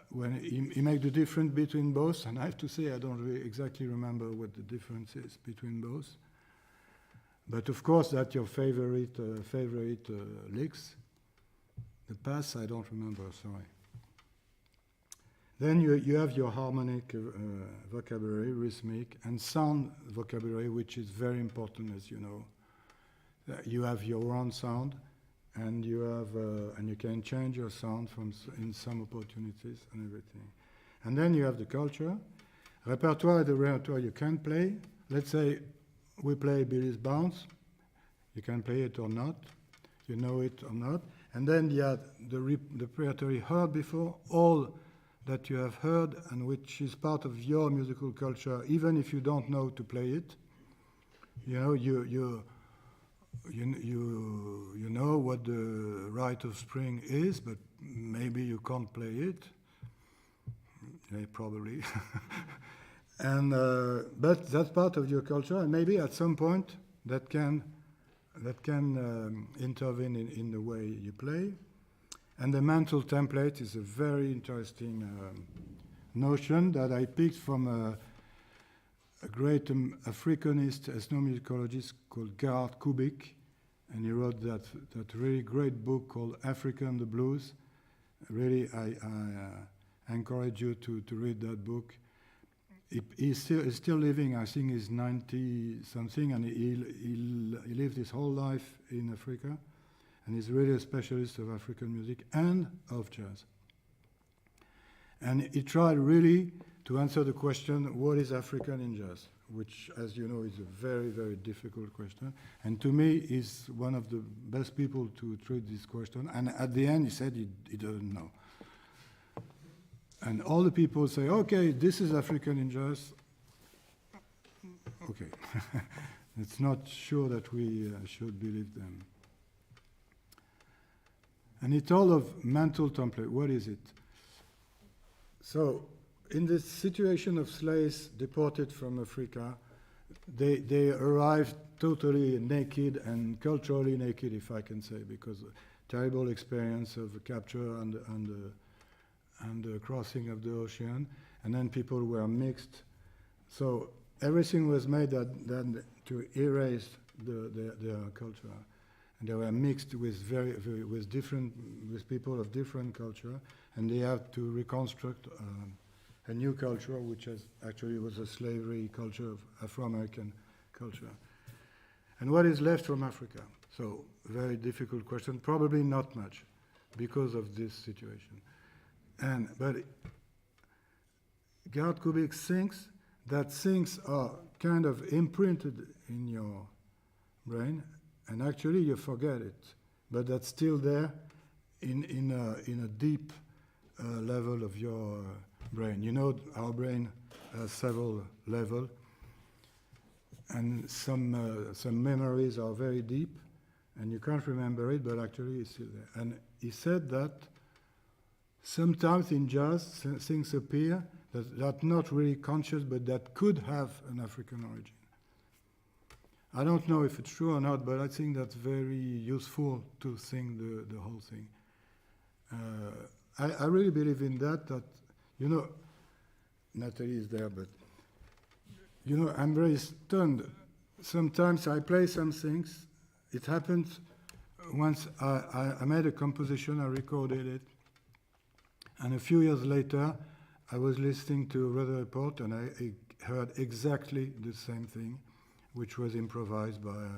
When he made the difference between both, and I have to say I don't really exactly remember what the difference is between both. But of course, that's your favorite licks. The paths I don't remember, sorry. Then you have your harmonic vocabulary, rhythmic, and sound vocabulary, which is very important, as you know. You have your own sound, and you have and you can change your sound in some opportunities and everything. And then you have the culture, repertoire. The repertoire you can play. Let's say we play Billy's Bounce. You can play it or not. You know it or not. And then you have the repertoire you heard before, all that you have heard and which is part of your musical culture, even if you don't know to play it. You know, you know what the Rite of Spring is, but maybe you can't play it. Yeah, probably. And but that's part of your culture, and maybe at some point that can intervene in the way you play. And the mental template is a very interesting notion that I picked from a great Africanist ethnomusicologist called Gerard Kubik, and he wrote that really great book called Africa and the Blues. Really, I encourage you to read that book. He's still living. I think he's 90-something, and he lived his whole life in Africa, and he's really a specialist of African music and of jazz. And he tried really to answer the question, what is African in jazz? Which, as you know, is a very, very difficult question. And to me, he's one of the best people to treat this question. And at the end, he said he doesn't know. And all the people say, okay, this is African in jazz. Okay. It's not sure that we should believe them. And it's all of mental template. What is it? So, in this situation of slaves deported from Africa, they arrived totally naked and culturally naked, if I can say, because terrible experience of capture and the crossing of the ocean, and then people were mixed. So everything was made that to erase their culture. and they were mixed with with people of different culture, and they had to reconstruct a new culture, which actually was a slavery culture of Afro-American culture. And what is left from Africa? So, very difficult question. Probably not much, because of this situation. But Gerhard Kubik thinks that things are kind of imprinted in your brain, and actually you forget it, but that's still there in a deep level of your brain. You know, our brain has several levels, and some memories are very deep, and you can't remember it, but actually it's still there. And he said that sometimes in jazz things appear that are not really conscious, but that could have an African origin. I don't know if it's true or not, but I think that's very useful to think the whole thing. I really believe in that, you know, Natalie is there, but, you know, I'm very stunned. Sometimes I play some things. It happened once I made a composition, I recorded it, and a few years later, I was listening to Radio Report, and I heard exactly the same thing, which was improvised by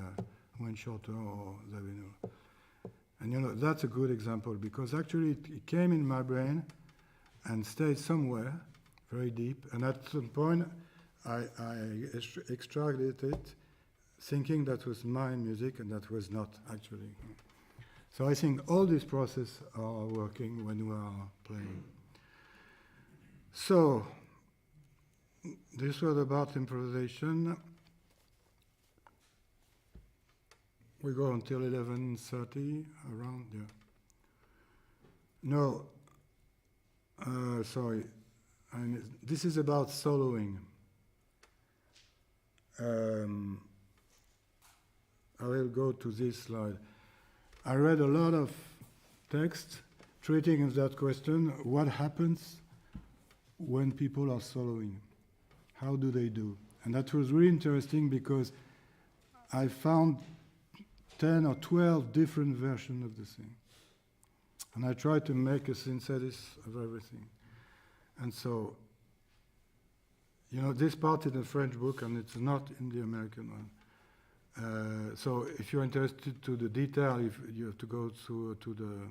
Wayne Shorter or Zavino. And you know, that's a good example, because actually it came in my brain and stayed somewhere very deep, and at some point I extracted it, thinking that was my music, and that was not actually. So I think all these processes are working when we are playing. So, this was about improvisation. We go until 11:30, around, yeah. No, sorry. This is about soloing. I will go to this slide. I read a lot of text treating that question, what happens when people are soloing? How do they do? And that was really interesting, because I found 10 or 12 different versions of the thing. And I tried to make a synthesis of everything. And so, you know, this part is a French book, and it's not in the American one. So if you're interested to the detail, if you have to go to the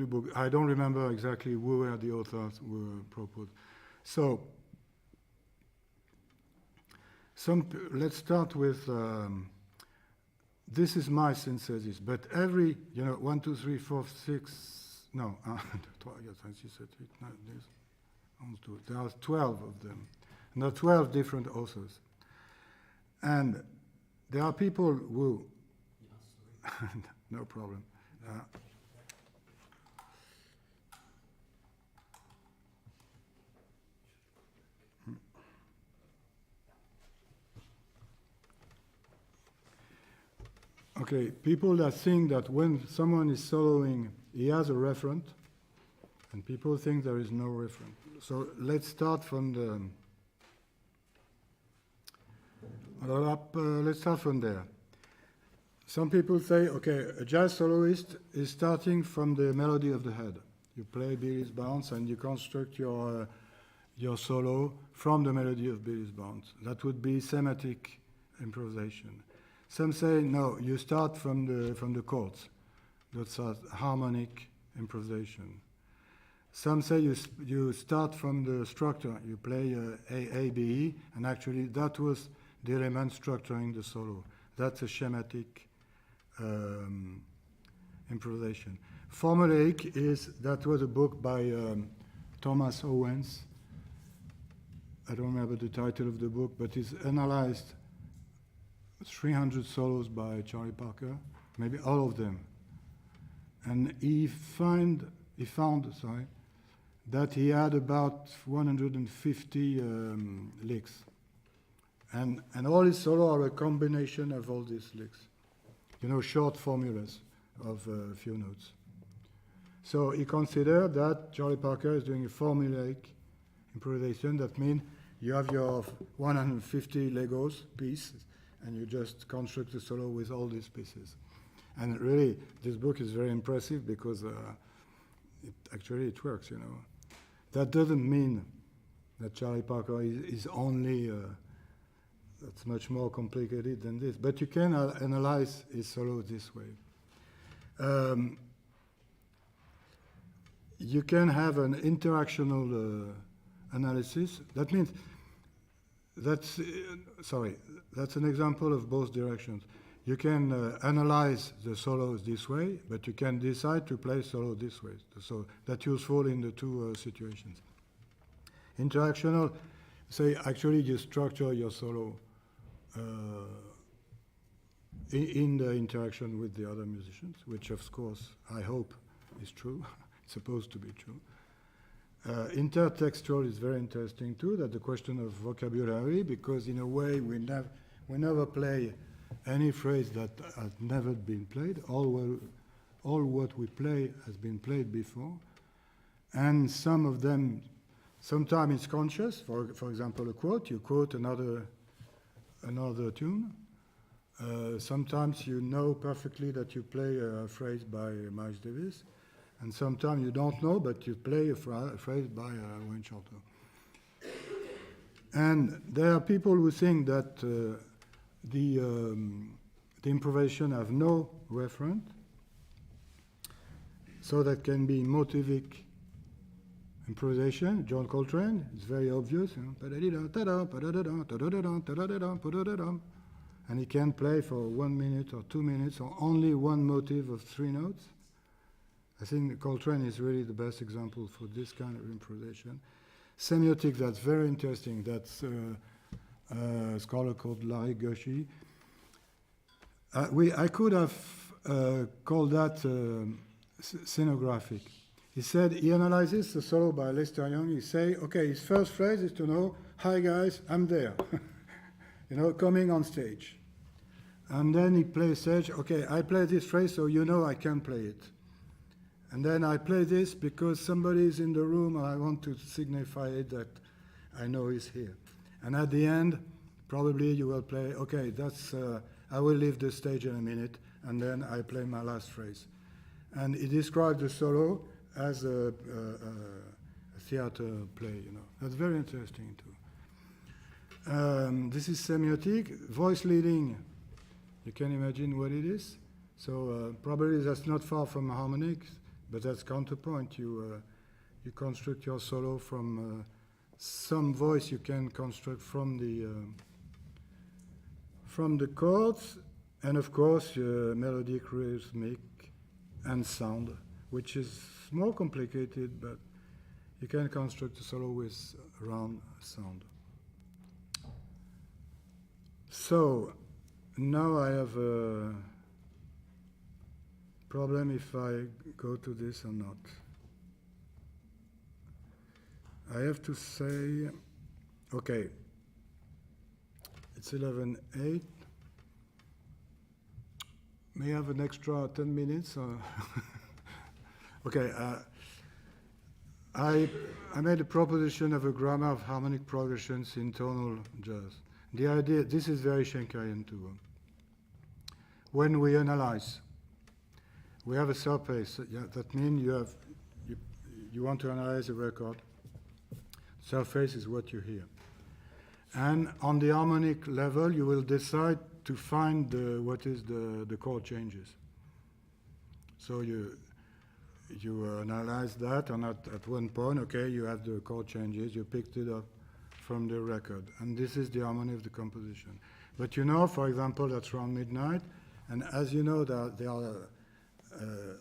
book. I don't remember exactly who were the authors were proposed. So, let's start with, this is my synthesis, but every, you know, 1, 2, 3, 4, 6, no, there are 12 of them, and there are 12 different authors. And there are people who, no problem. Okay, people that think that when someone is soloing, he has a referent, and people think there is no referent. So let's start from the. Let's start from there. Some people say, okay, a jazz soloist is starting from the melody of the head. You play Billy's Bounce and you construct your solo from the melody of Billy's Bounce. That would be thematic improvisation. Some say, no, you start from the chords. That's a harmonic improvisation. Some say you start from the structure. You play A, B, E, and actually that was the element structuring the solo. That's a schematic improvisation. Formulaic that was a book by Thomas Owens. I don't remember the title of the book, but it's analyzed 300 solos by Charlie Parker, maybe all of them. And he found that he had about 150 licks. And all his solos are a combination of all these licks. You know, short formulas of a few notes. So he considered that Charlie Parker is doing a formulaic improvisation. That means you have your 150 Legos pieces, and you just construct a solo with all these pieces. And really, this book is very impressive because it works, you know. That doesn't mean that Charlie Parker is only, that's much more complicated than this. But you can analyze his solo this way. You can have an interactional analysis. That means that's an example of both directions. You can analyze the solos this way, but you can decide to play solo this way. So that's useful in the two situations. Interactional, say actually you structure your solo in the interaction with the other musicians, which of course I hope is true. It's supposed to be true. Intertextual is very interesting too. That's the question of vocabulary, because in a way we never play any phrase that has never been played. All what we play has been played before, and some of them, sometimes it's conscious. For example, a quote. You quote another tune. Sometimes you know perfectly that you play a phrase by Miles Davis, and sometimes you don't know, but you play a phrase by Wayne Shorter. And there are people who think that the improvisation have no referent, so that can be motivic improvisation. John Coltrane, it's very obvious, you know, and he can play for 1 minute or 2 minutes or only one motive of 3 notes. I think Coltrane is really the best example for this kind of improvisation. Semiotic, that's very interesting. That's a scholar called Larry Gushee. I could have called that scenographic. He said he analyzes the solo by Lester Young. He say, okay, his first phrase is to know, hi guys, I'm there. You know, coming on stage. And then he plays stage, okay, I play this phrase so you know I can play it. And then I play this because somebody is in the room and I want to signify it that I know he's here. And at the end, probably you will play, okay, that's, I will leave the stage in a minute, and then I play my last phrase. And he described the solo as a theater play, you know. That's very interesting too. This is semiotic. Voice leading, you can imagine what it is. So probably that's not far from harmonics, but that's counterpoint. You construct your solo from some voice you can construct from the chords, and of course melodic, rhythmic, and sound, which is more complicated, but you can construct a solo with round sound. So now I have a problem if I go to this or not. I have to say, okay, it's 11:08. May I have an extra 10 minutes? Okay, I made a proposition of a grammar of harmonic progressions in tonal jazz. The idea, this is very Schenkerian too. When we analyze, we have a surface. Yeah, that means you want to analyze a record. Surface is what you hear. And on the harmonic level, you will decide to find what is the chord changes. So you analyze that, and at one point, okay, you have the chord changes, you picked it up from the record. And this is the harmony of the composition. But you know, for example, that's around midnight, and as you know, there are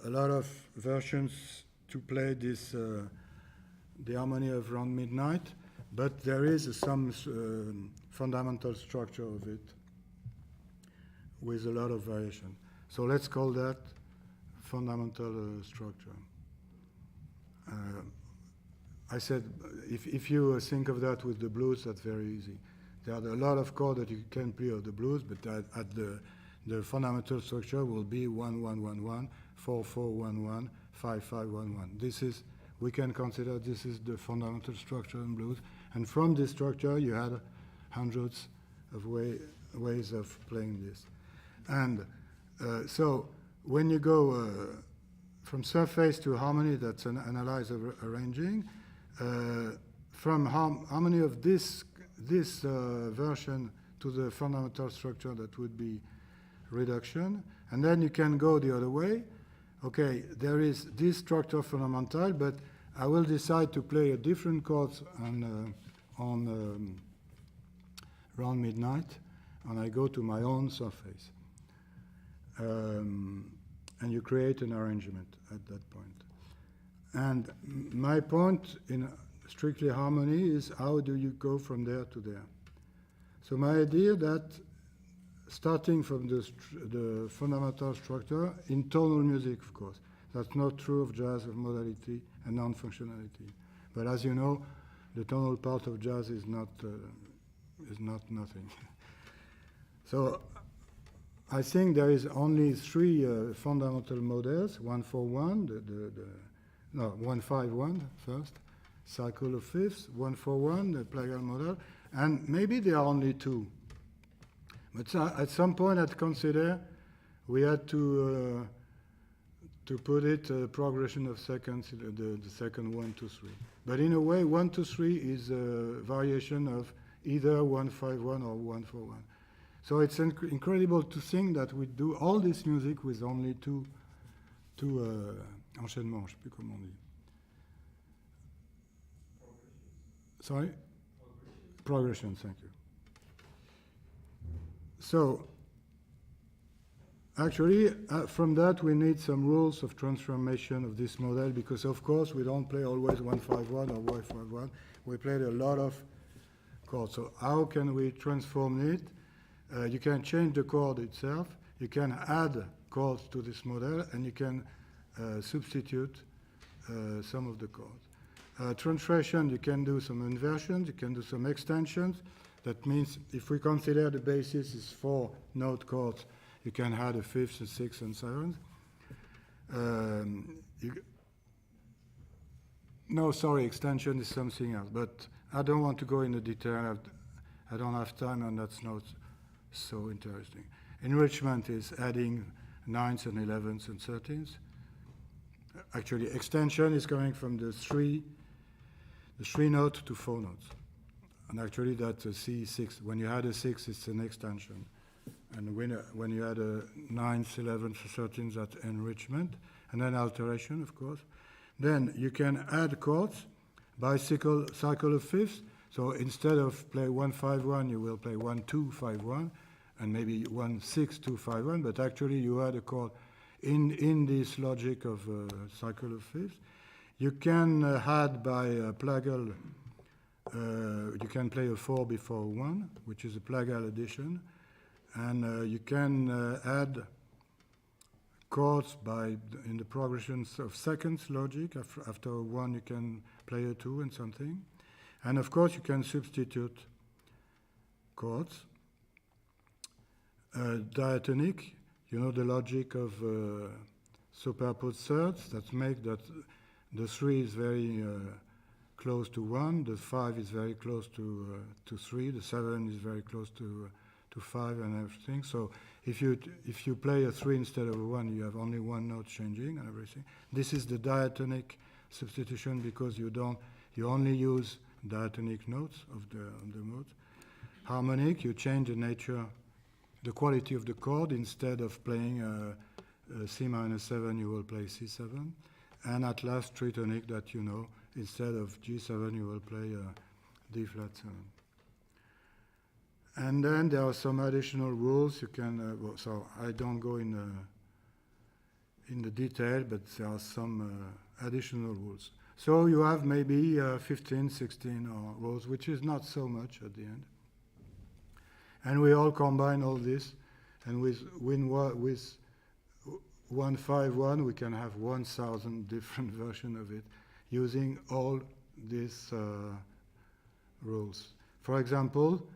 a lot of versions to play this, the harmony of around midnight, but there is some fundamental structure of it with a lot of variation. So let's call that fundamental structure. I said, if you think of that with the blues, that's very easy. There are a lot of chords that you can play of the blues, but at the fundamental structure will be 1-1-1-1, 4-4-1-1, 5-5-1-1. This is, we can consider this is the fundamental structure in blues. And from this structure, you had hundreds of ways ways of playing this. And so when you go from surface to harmony, that's an analyzer arranging. From harmony of this version to the fundamental structure, that would be reduction. And then you can go the other way. Okay, there is this structure fundamental, but I will decide to play a different chords on around midnight, and I go to my own surface. And you create an arrangement at that point. And my point in strictly harmony is how do you go from there to there. So my idea that starting from the fundamental structure, in tonal music, of course, that's not true of jazz, of modality and non-functionality. But as you know, the tonal part of jazz is not nothing. So I think there is only three fundamental models: 1-4-1, 1-5-1 first, cycle of fifths, 1-4-1, the plagal model, and maybe there are only two. But at some point, I'd consider we had to put it progression of seconds, the second 1-2-3. But in a way, 1-2-3 is a variation of either 1-5-1 or 1-4-1. So it's incredible to think that we do all this music with only two enchaînements, je sais plus comment on dit. Sorry? Progression, thank you. So, actually, from that we need some rules of transformation of this model, because of course we don't play always 1-5-1 or 1-5-1. We played a lot of chords. So how can we transform it? You can change the chord itself. You can add chords to this model, and you can substitute some of the chords. Translation, you can do some inversions, you can do some extensions. That means if we consider the basis is 4 note chords, you can add a fifth, a sixth, and seventh. No, sorry, extension is something else, but I don't want to go into detail. I don't have time, and that's not so interesting. Enrichment is adding 9ths and 11ths and 13ths. Actually, extension is going from the three note to 4 notes. And actually, that's a C6. When you add a 6, it's an extension. And when you add a 9th, 11th, 13th, that's enrichment. And then alteration, of course. Then you can add chords by cycle of fifths. So instead of play 1-5-1, you will play 1-2-5-1, and maybe 1-6-2-5-1. But actually, you add a chord in this logic of cycle of fifths. You can add by plagal. You can play a 4 before 1, which is a plagal addition, and you can add chords in the progressions of seconds logic. After 1, you can play a 2 and something, and of course you can substitute chords. Diatonic, you know the logic of superposed thirds that make that the 3 is very close to 1, the 5 is very close to 3, the 7 is very close to 5, and everything. So if you play a 3 instead of a 1, you have only one note changing and everything. This is the diatonic substitution, because you only use diatonic notes of the modes. Harmonic, you change the nature, the quality of the chord. Instead of playing C minor 7, you will play C7. And at last, tritonic, that you know, instead of G7, you will play D flat 7. And then there are some additional rules. You can, so I don't go in the detail, but there are some additional rules. So you have maybe 15, 16 rules, which is not so much at the end. And we all combine all this, and with 1-5-1, we can have 1,000 different versions of it, using all these rules. For example,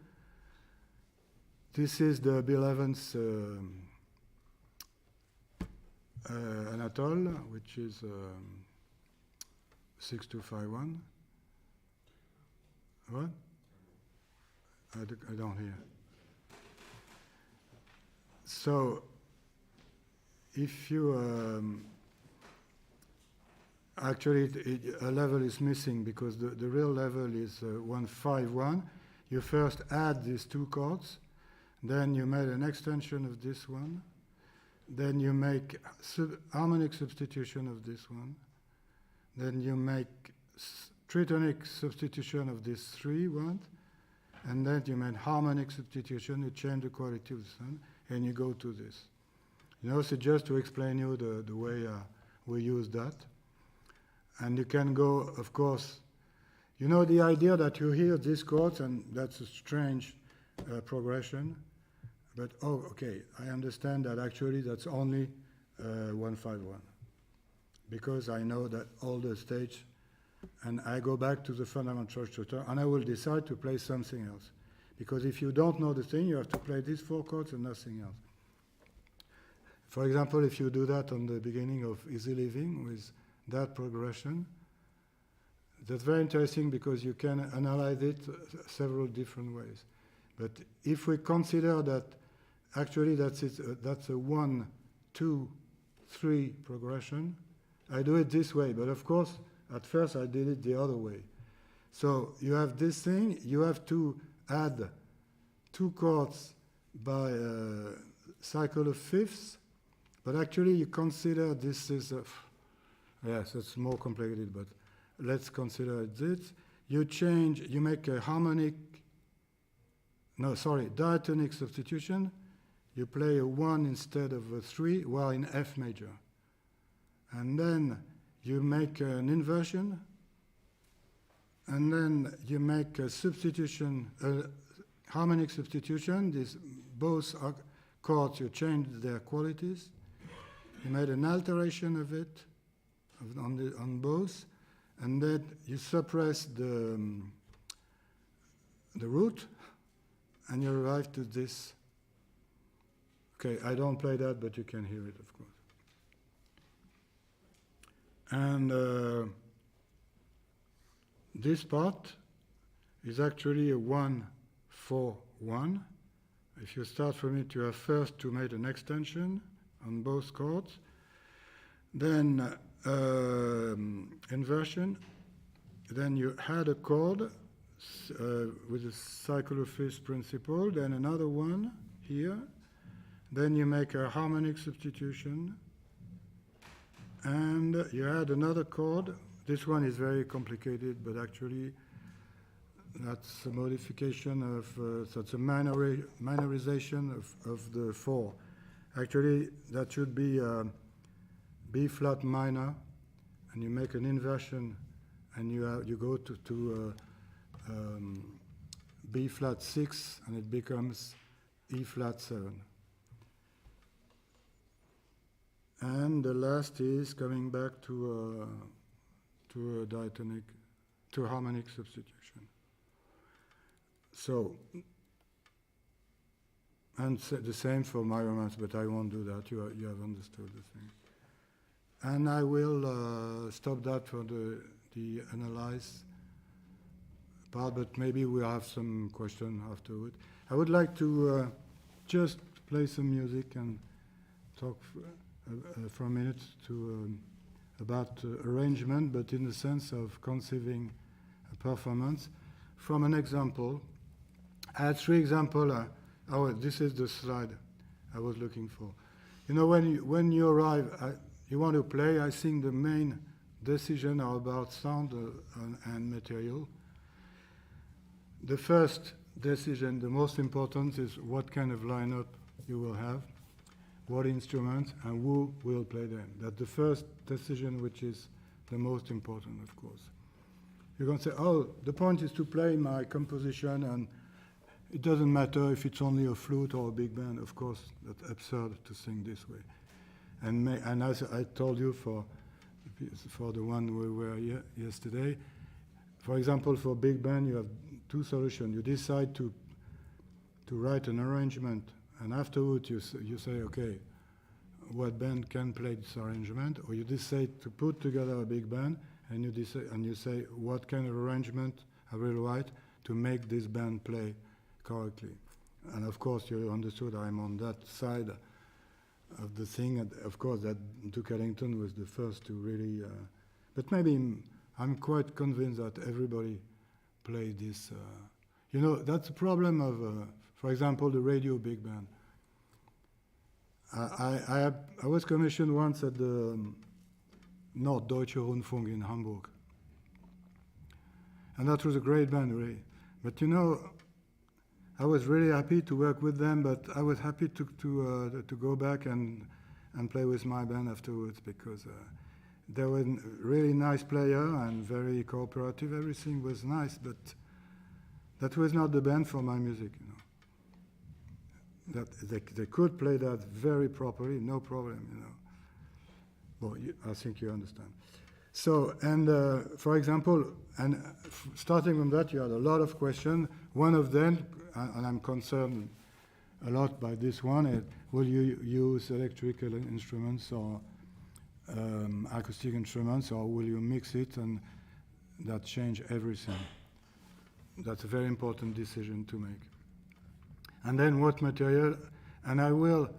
this is the Beloved's Anatole, which is 6-2-5-1. What? I don't hear. So, if you actually a level is missing because the real level is 151. You first add these two chords, then you made an extension of this one, then you make harmonic substitution of this one, then you make tritonic substitution of these three ones, and then you make harmonic substitution, you change the quality of the sound, and you go to this. So just to explain you the way we use that. And you can go, of course, the idea that you hear these chords, and that's a strange progression, but okay, I understand that actually that's only 151, because I know that all the stage, and I go back to the fundamental structure, and I will decide to play something else. Because if you don't know the thing, you have to play these four chords and nothing else. For example, if you do that on the beginning of Easy Living with that progression, that's very interesting because you can analyze it several different ways. But if we consider that actually that's a 1, 2, 3 progression, I do it this way. But of course, at first I did it the other way. So you have this thing, you have to add two chords by a cycle of fifths, but actually you consider this is yes, it's more complicated, but let's consider it this. You make a diatonic substitution. You play a 1 instead of a 3, while in F major. And then you make an inversion, and then you make a substitution, harmonic substitution. These both chords, you change their qualities. You made an alteration of it on both, and then you suppress the root, and you arrive to this. Okay, I don't play that, but you can hear it, of course. And this part is actually a 1, 4, 1. If you start from it, you have first to make an extension on both chords, then inversion, then you add a chord with a cycle of fifth principle, then another one here, then you make a harmonic substitution, and you add another chord. This one is very complicated, but actually that's a modification of, so it's a minorization of the 4. Actually, that should be B flat minor, and you make an inversion, and you go to B flat 6, and it becomes E flat 7. And the last is coming back to a diatonic, to harmonic substitution. So, and the same for my romance, but I won't do that. You have understood the thing. And I will stop that for the analyze part, but maybe we'll have some question afterward. I would like to just play some music and talk for a minute about arrangement, but in the sense of conceiving a performance from an example. I had 3 examples. This is the slide I was looking for. When you arrive, you want to play, I think the main decision are about sound and material. The first decision, the most important, is what kind of lineup you will have, what instruments, and who will play them. That's the first decision, which is the most important, of course. You're going to say, the point is to play my composition, and it doesn't matter if it's only a flute or a big band. Of course, that's absurd to think this way. And as I told you for the one we were yesterday, for example, for big band, you have 2 solutions. You decide to write an arrangement, and afterwards you say, okay, what band can play this arrangement, or you decide to put together a big band, and you say what kind of arrangement I will write to make this band play correctly. And of course, you understood I'm on that side of the thing. And of course, that Duke Ellington was the first to really. But maybe I'm quite convinced that everybody played this. You know, that's the problem of, for example, the radio big band. I was commissioned once at the Norddeutsche Rundfunk in Hamburg. And that was a great band, really. But you know, I was really happy to work with them, but I was happy to go back and play with my band afterwards, because they were a really nice player and very cooperative. Everything was nice, but that was not the band for my music, you know. That they could play that very properly, no problem, you know. Well, I think you understand. So, and for example, and starting from that, you had a lot of questions. One of them, and I'm concerned a lot by this one, is will you use electrical instruments or acoustic instruments, or will you mix it and that change everything? That's a very important decision to make. And then what material, and I will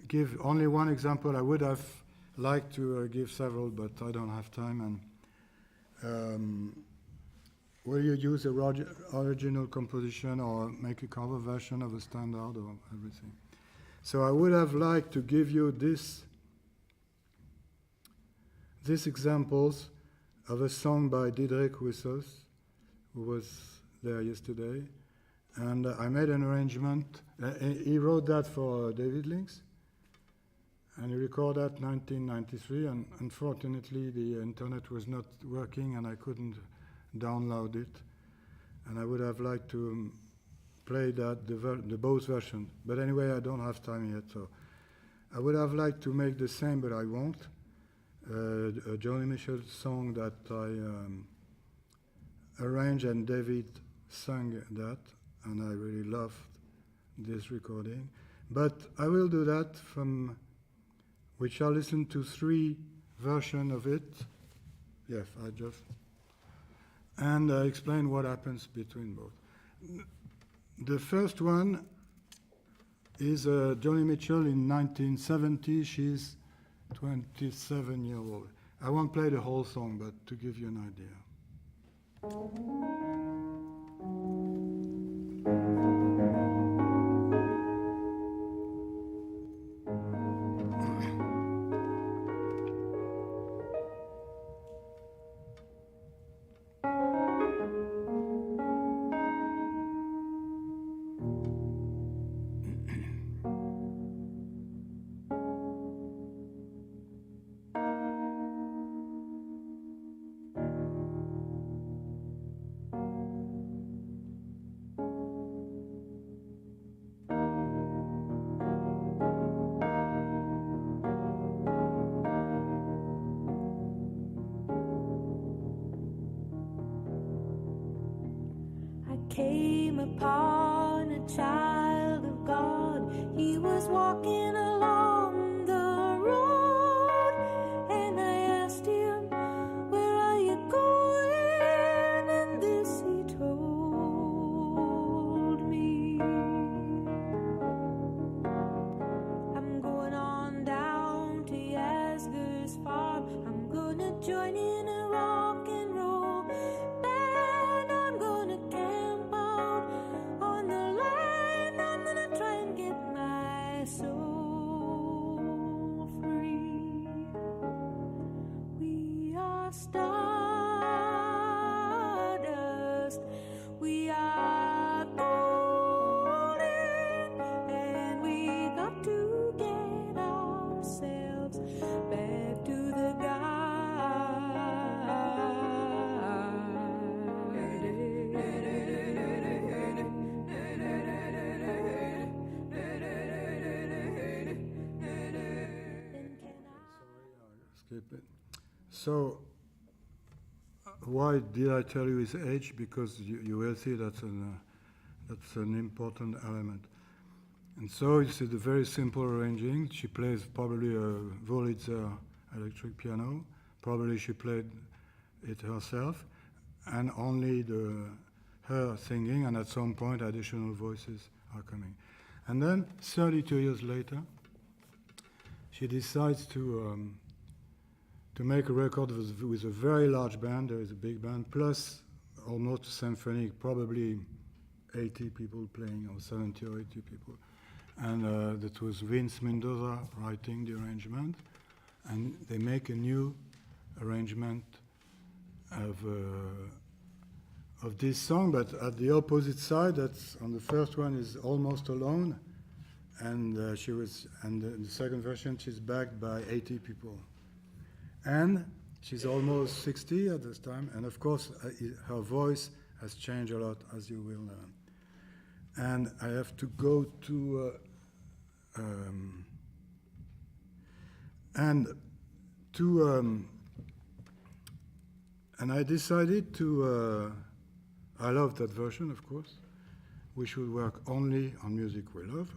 give only one example. I would have liked to give several, but I don't have time. And will you use a original composition or make a cover version of a standard or everything? So I would have liked to give you these examples of a song by Diederik Wissos, who was there yesterday. And I made an arrangement. He wrote that for David Links. And he recorded that 1993, and unfortunately the internet was not working and I couldn't download it. And I would have liked to play that, the both versions. But anyway, I don't have time yet, so I would have liked to make the same, but I won't. A Joni Mitchell song that I arranged, and David sang that, and I really loved this recording. But I will do that from... We shall listen to 3 versions of it. Yes, and explain what happens between both. The first one is Joni Mitchell in 1970. She's 27 years old. I won't play the whole song, but to give you an idea. Came upon a child of God. He was walking along the road, and I asked him, "Where are you going?" And this he told me: "I'm going on down to Yasgur's farm. I'm gonna join in a rock and roll band. I'm gonna camp on the line. I'm gonna try and get my soul free. We are stardust. We are golden, and we got to get ourselves back to the So, why did I tell you his age? Because you will see that's an important element. And so it's a very simple arranging. She plays probably a Wurlitzer electric piano. Probably she played it herself, and only her singing, and at some point additional voices are coming. And then 32 years later, she decides to make a record with a very large band. There is a big band, plus almost symphonic, probably 80 people playing, or 70 or 80 people. And that was Vince Mendoza writing the arrangement. And they make a new arrangement of this song, but at the opposite side, that's on the first one is Almost Alone, and the second version she's backed by 80 people. And she's almost 60 at this time, and of course her voice has changed a lot, as you will learn. And I have to go to and I decided to I love that version, of course. We should work only on music we love.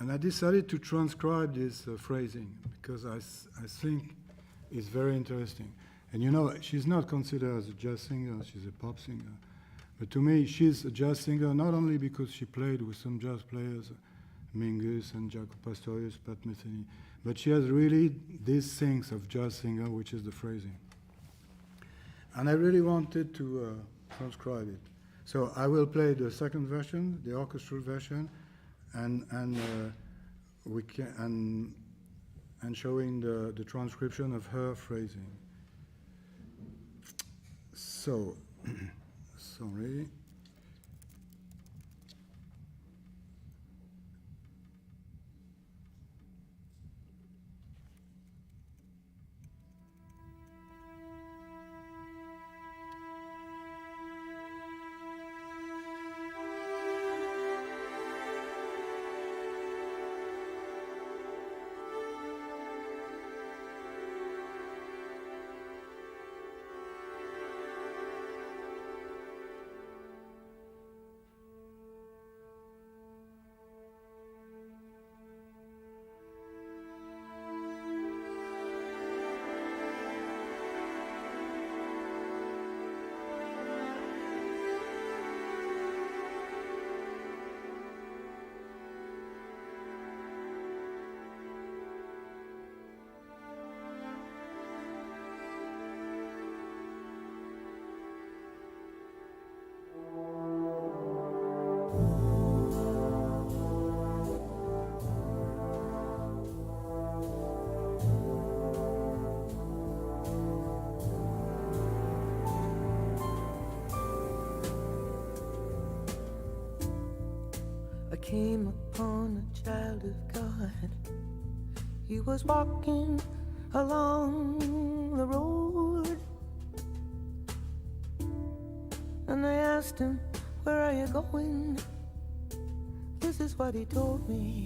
And I decided to transcribe this phrasing because I think it's very interesting. And you know, she's not considered as a jazz singer, she's a pop singer. But to me, she's a jazz singer not only because she played with some jazz players, Mingus and Jaco Pastorius, Pat Metheny, but she has really these things of jazz singer, which is the phrasing. And I really wanted to transcribe it. So I will play the second version, the orchestral version, and showing the transcription of her phrasing. So, sorry. I came upon a child of God. He was walking along the road, and I asked him, "Where are you going?" This is what he told me.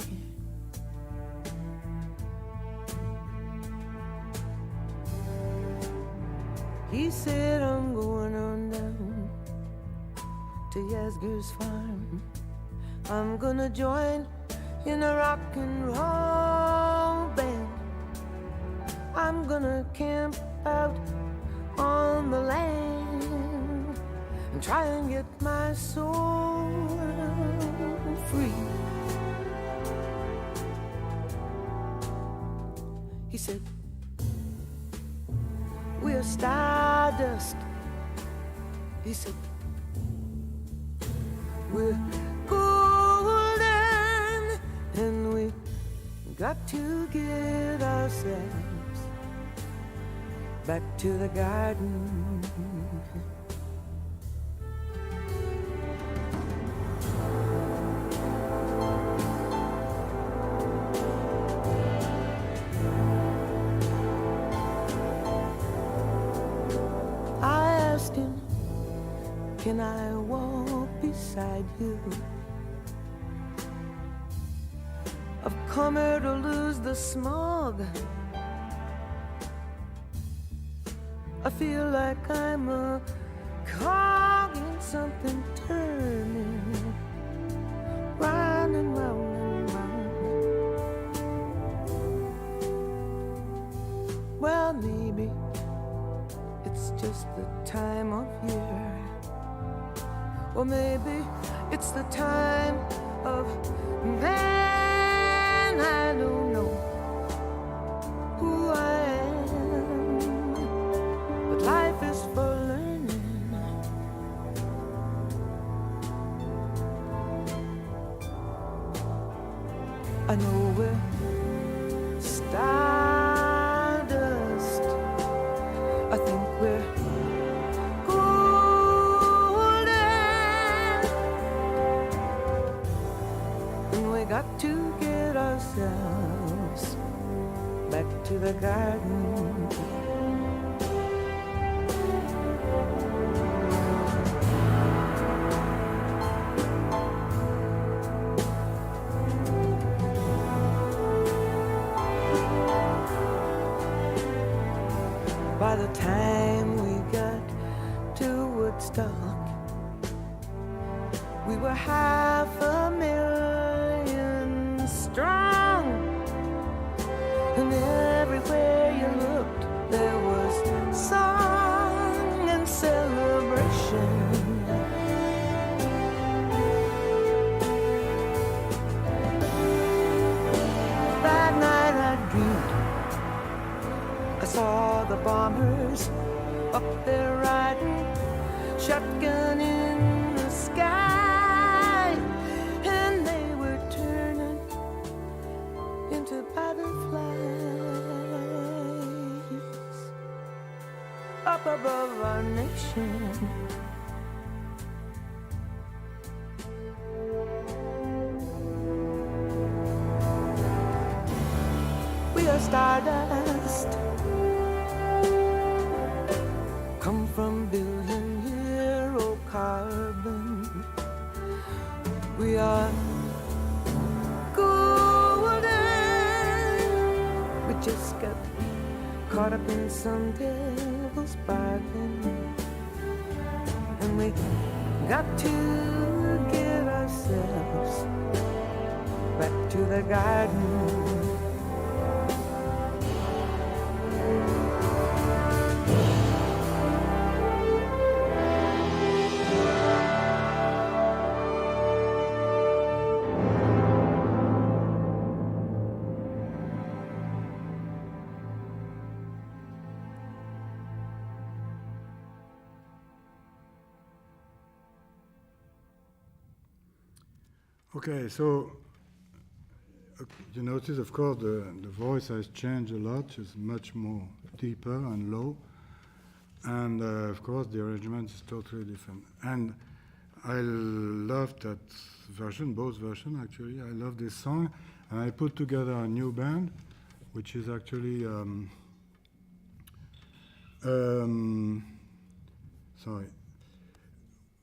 He said, "I'm going on down to Yasgur's farm. I'm gonna join in a rock and roll band. I'm gonna camp out on the land and try and get my soul free." He said, "We're stardust." He said, "We're golden, and we got to get ourselves back to the garden." I asked him, "Can I walk beside you? I've come here to lose the smog. I feel like I'm a cog in something turning, round and round and round." Well, maybe it's just the time of year Or maybe it's the time of man. I don't know who I am, but life is for learning. I know we're stardust. I think we're got to get ourselves back to the garden. By the time we got to Woodstock, we were 500,000 strong, and everywhere you looked there was song and celebration. That night I dreamed I saw the bombers up there riding shotgun in the sky, and they were turning into butterflies up above our nation. We are stardust, come from billion-year-old carbon. We are golden. We just got caught up in some devil's bargain, and we got to get ourselves back to the garden. Okay, so you notice, of course, the voice has changed a lot. It's much more deeper and low. And, of course, the arrangement is totally different. And I love that version, both versions, actually. I love this song. And I put together a new band, which is actually...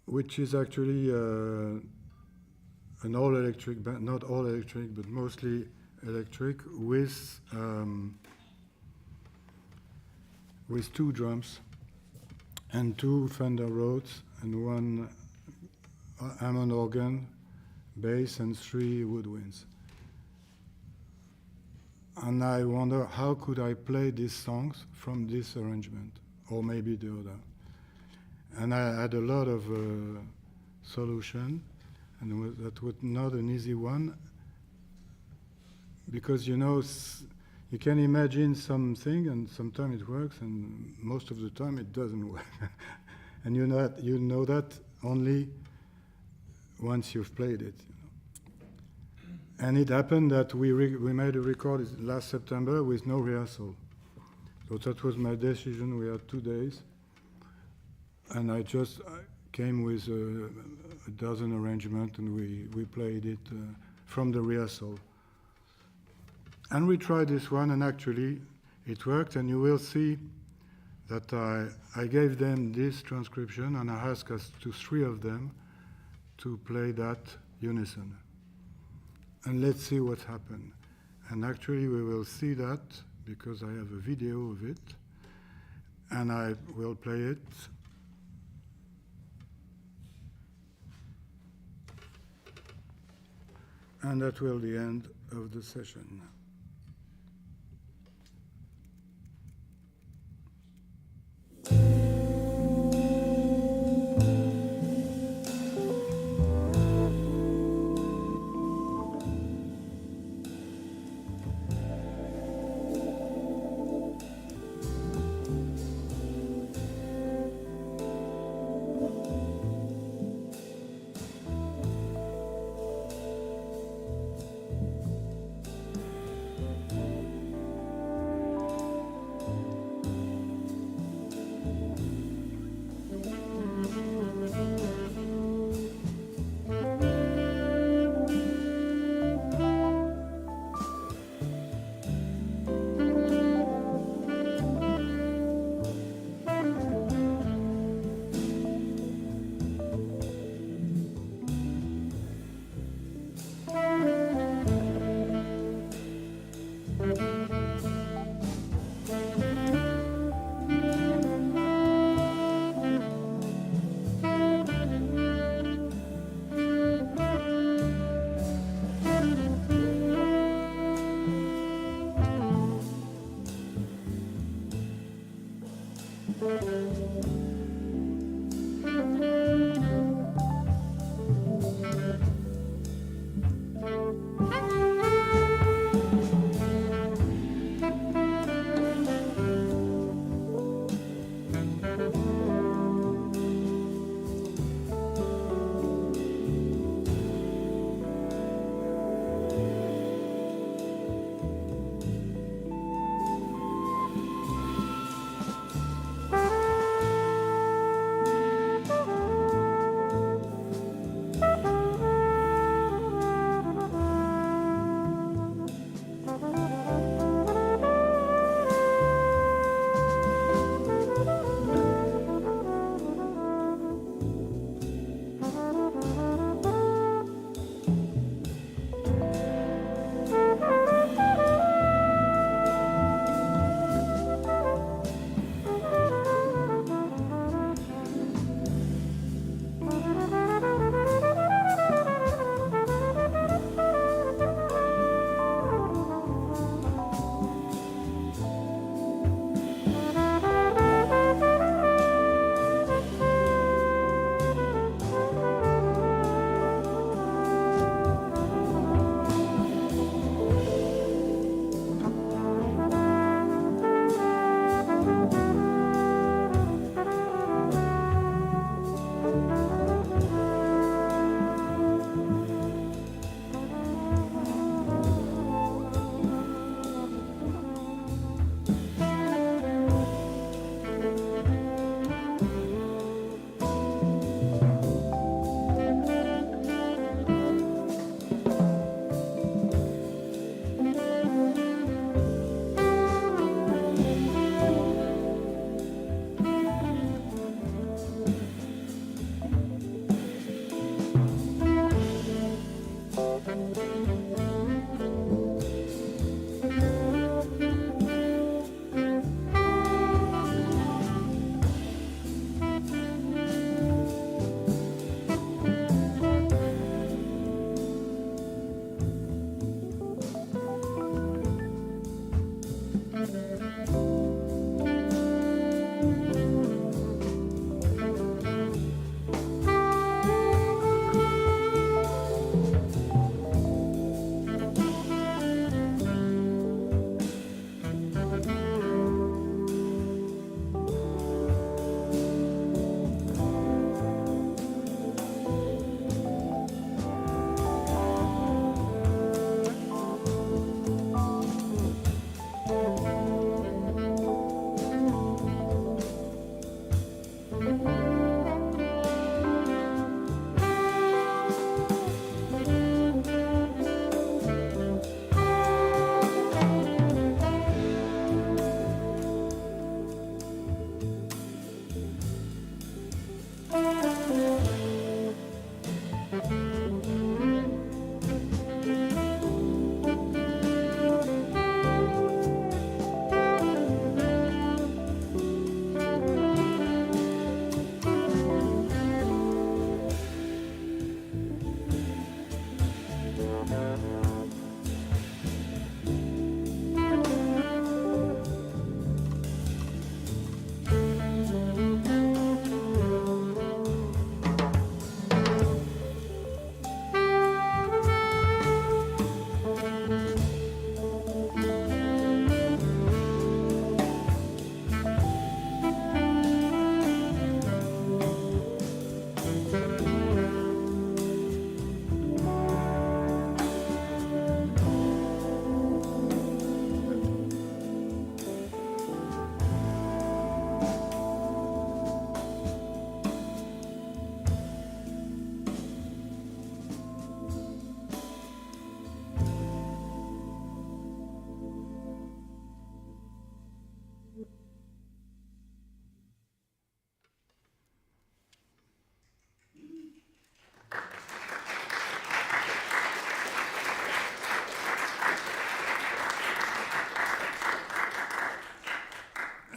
which is actually... an all-electric band, not all electric, but mostly electric, with 2 drums and 2 Fender Rhodes and 1 Hammond organ, bass, and 3 woodwinds. And I wonder, how could I play these songs from this arrangement, or maybe the other? And I had a lot of solution. And that was not an easy one, because you can imagine something, and sometimes it works, and most of the time it doesn't work. And you know that only once you've played it. And it happened that we made a record last September with no rehearsal. So that was my decision. We had 2 days, and I just came with a dozen arrangements, and we played it from the rehearsal. And we tried this one, and actually it worked, and you will see that I gave them this transcription, and I asked us to 3 of them to play that unison. And let's see what happened. And actually we will see that, because I have a video of it, and I will play it. And that will be the end of the session.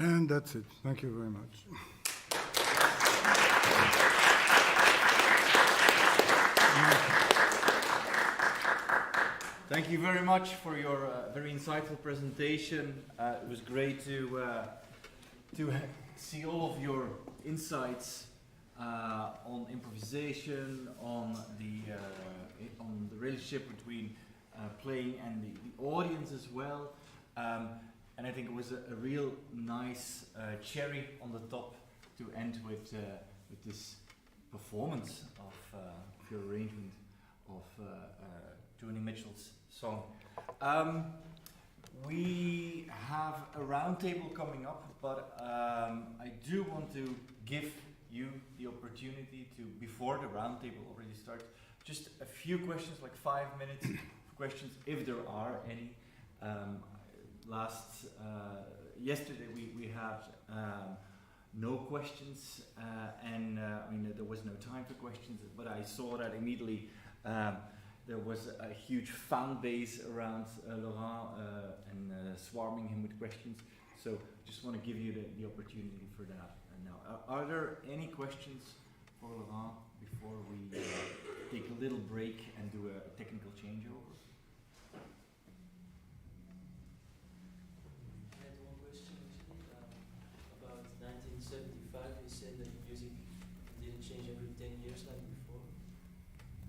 And that's it. Thank you very much. Thank you very much for your very insightful presentation. It was great to to see all of your insights on improvisation, on the relationship between playing and the audience as well. And I think it was a real nice cherry on the top to end with this performance of your arrangement of Joni Mitchell's song. We have a roundtable coming up, but I do want to give you the opportunity to, before the roundtable already starts, just a few questions, like 5 minutes questions, if there are any. Yesterday we had no questions, and I mean there was no time for questions, but I saw that immediately there was a huge fan base around Laurent and swarming him with questions. So just want to give you the opportunity for that. And now, are there any questions for Laurent before we take a little break and do a technical changeover? I had one question actually about 1975. You said that music didn't change every 10 years like before.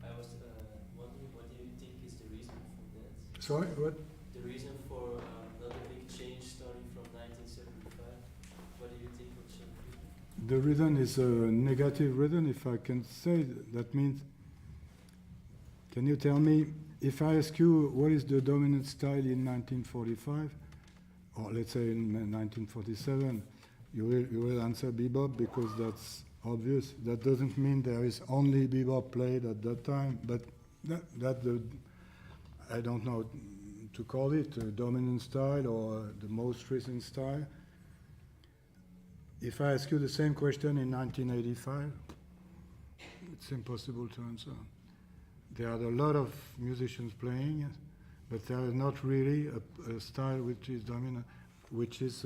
I was wondering, what do you think is the reason for that? Sorry, what? The reason for not a big change starting from 1975. What do you think will change? The reason is a negative reason, if I can say. That means, can you tell me, if I ask you what is the dominant style in 1945, or let's say in 1947, you will answer bebop because that's obvious. That doesn't mean there is only bebop played at that time, but I don't know to call it a dominant style or the most recent style. If I ask you the same question in 1985, it's impossible to answer. There are a lot of musicians playing, but there is not really a style which is dominant, which is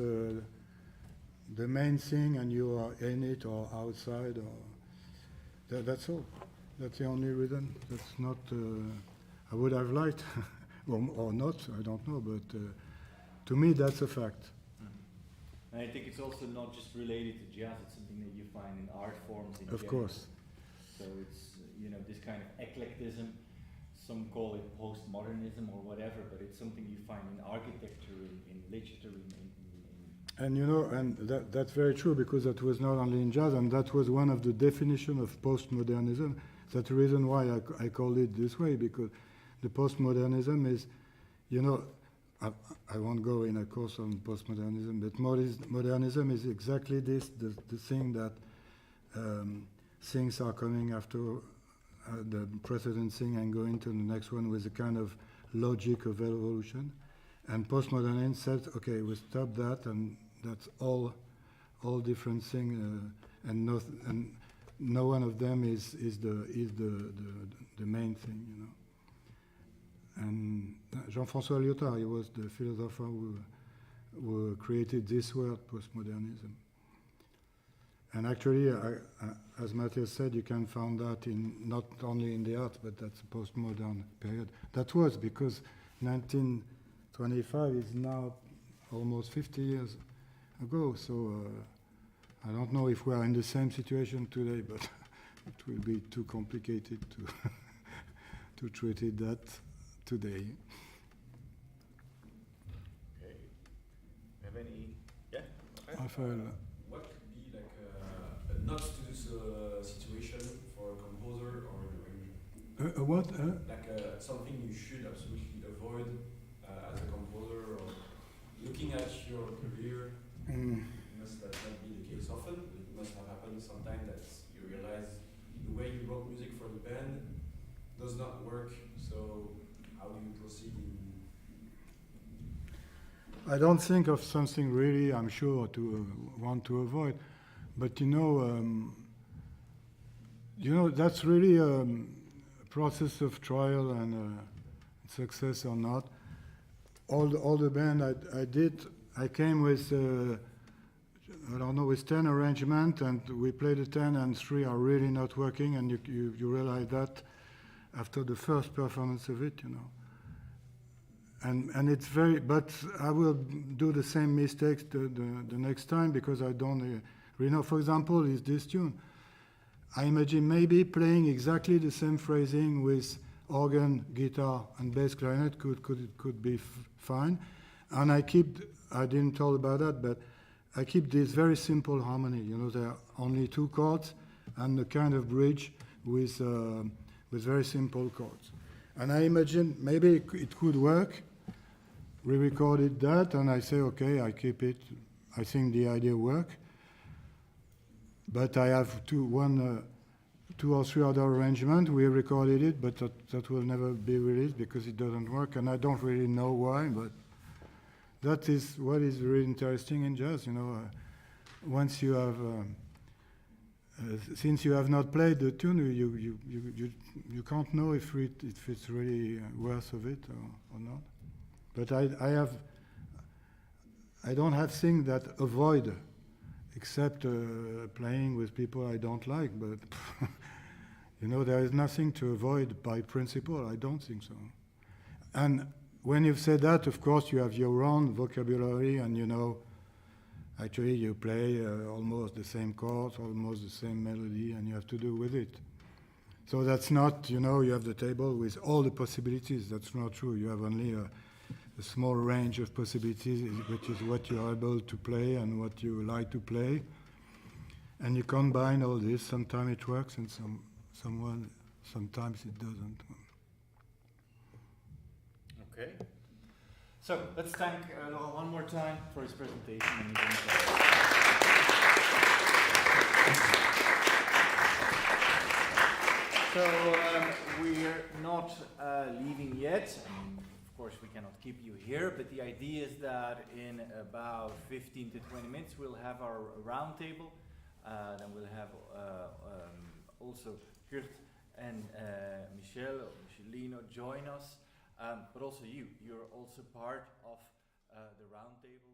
the main thing, and you are in it or outside, or that's all. That's the only reason. That's not. I would have liked, or not. I don't know, but to me, that's a fact. And I think it's also not just related to jazz, it's something that you find in art forms in Of general. course. So it's, this kind of eclectism, some call it postmodernism or whatever, but it's something you find in architecture, in literature, And that's very true, because that was not only in jazz, and that was one of the definitions of postmodernism. That's the reason why I call it this way, because the postmodernism is, I won't go in a course on postmodernism, but modernism is exactly this, the thing that things are coming after the precedent thing and going to the next one with a kind of logic of evolution. And postmodernism said, okay, we stop that, and that's all different things, and no one of them is the main thing, And Jean-François Lyotard, he was the philosopher who created this word, postmodernism. And actually, as Matthias said, you can find that not only in the art, but that's a postmodern period. That was because 1925 is now almost 50 years ago, so I don't know if we are in the same situation today, but it will be too complicated to treat it that today. Okay. Have any? Yeah. Okay. Raphael. What could be like a not to do situation for a composer or an arranger? What? Like something you should absolutely avoid as a composer, or looking at your career. Must that not be the case often? It must have happened sometime that you realize the way you wrote music for the band does not work. So how do you proceed? I don't think of something really, I'm sure, to want to avoid, but that's really a process of trial and success or not. All the band I did, I came with with 10 arrangements, and we played the 10, and 3 are really not working, and you realize that after the first performance of it, And it's very, but I will do the same mistakes the next time because I don't really know. For example, is this tune. I imagine maybe playing exactly the same phrasing with organ, guitar, and bass clarinet could be fine. And I didn't talk about that, but I keep this very simple harmony. You know, there are only 2 chords and a kind of bridge with very simple chords. And I imagine maybe it could work. We recorded that, and I say, okay, I keep it. I think the idea works. But I have 2 or 3 other arrangements. We recorded it, but that will never be released because it doesn't work, and I don't really know why. But that is what is really interesting in jazz. You know, once you have, since you have not played the tune, you can't know if it's really worth of it or not. But I don't have things that avoid, except playing with people I don't like. But you know, there is nothing to avoid by principle. I don't think so. And when you've said that, of course, you have your own vocabulary, and you know, actually you play almost the same chords, almost the same melody, and you have to do with it. So that's not, you know, you have the table with all the possibilities. That's not true. You have only a small range of possibilities, which is what you are able to play and what you like to play. And you combine all this. Sometimes it works, and sometimes it doesn't. Okay. So let's thank Laurent one more time for his presentation. So we're not leaving yet. Of course, we cannot keep you here, but the idea is that in about 15 to 20 minutes we'll have our round table. Then we'll have also Kurt and Michel or Michelino join us, but also you're also part of the round table.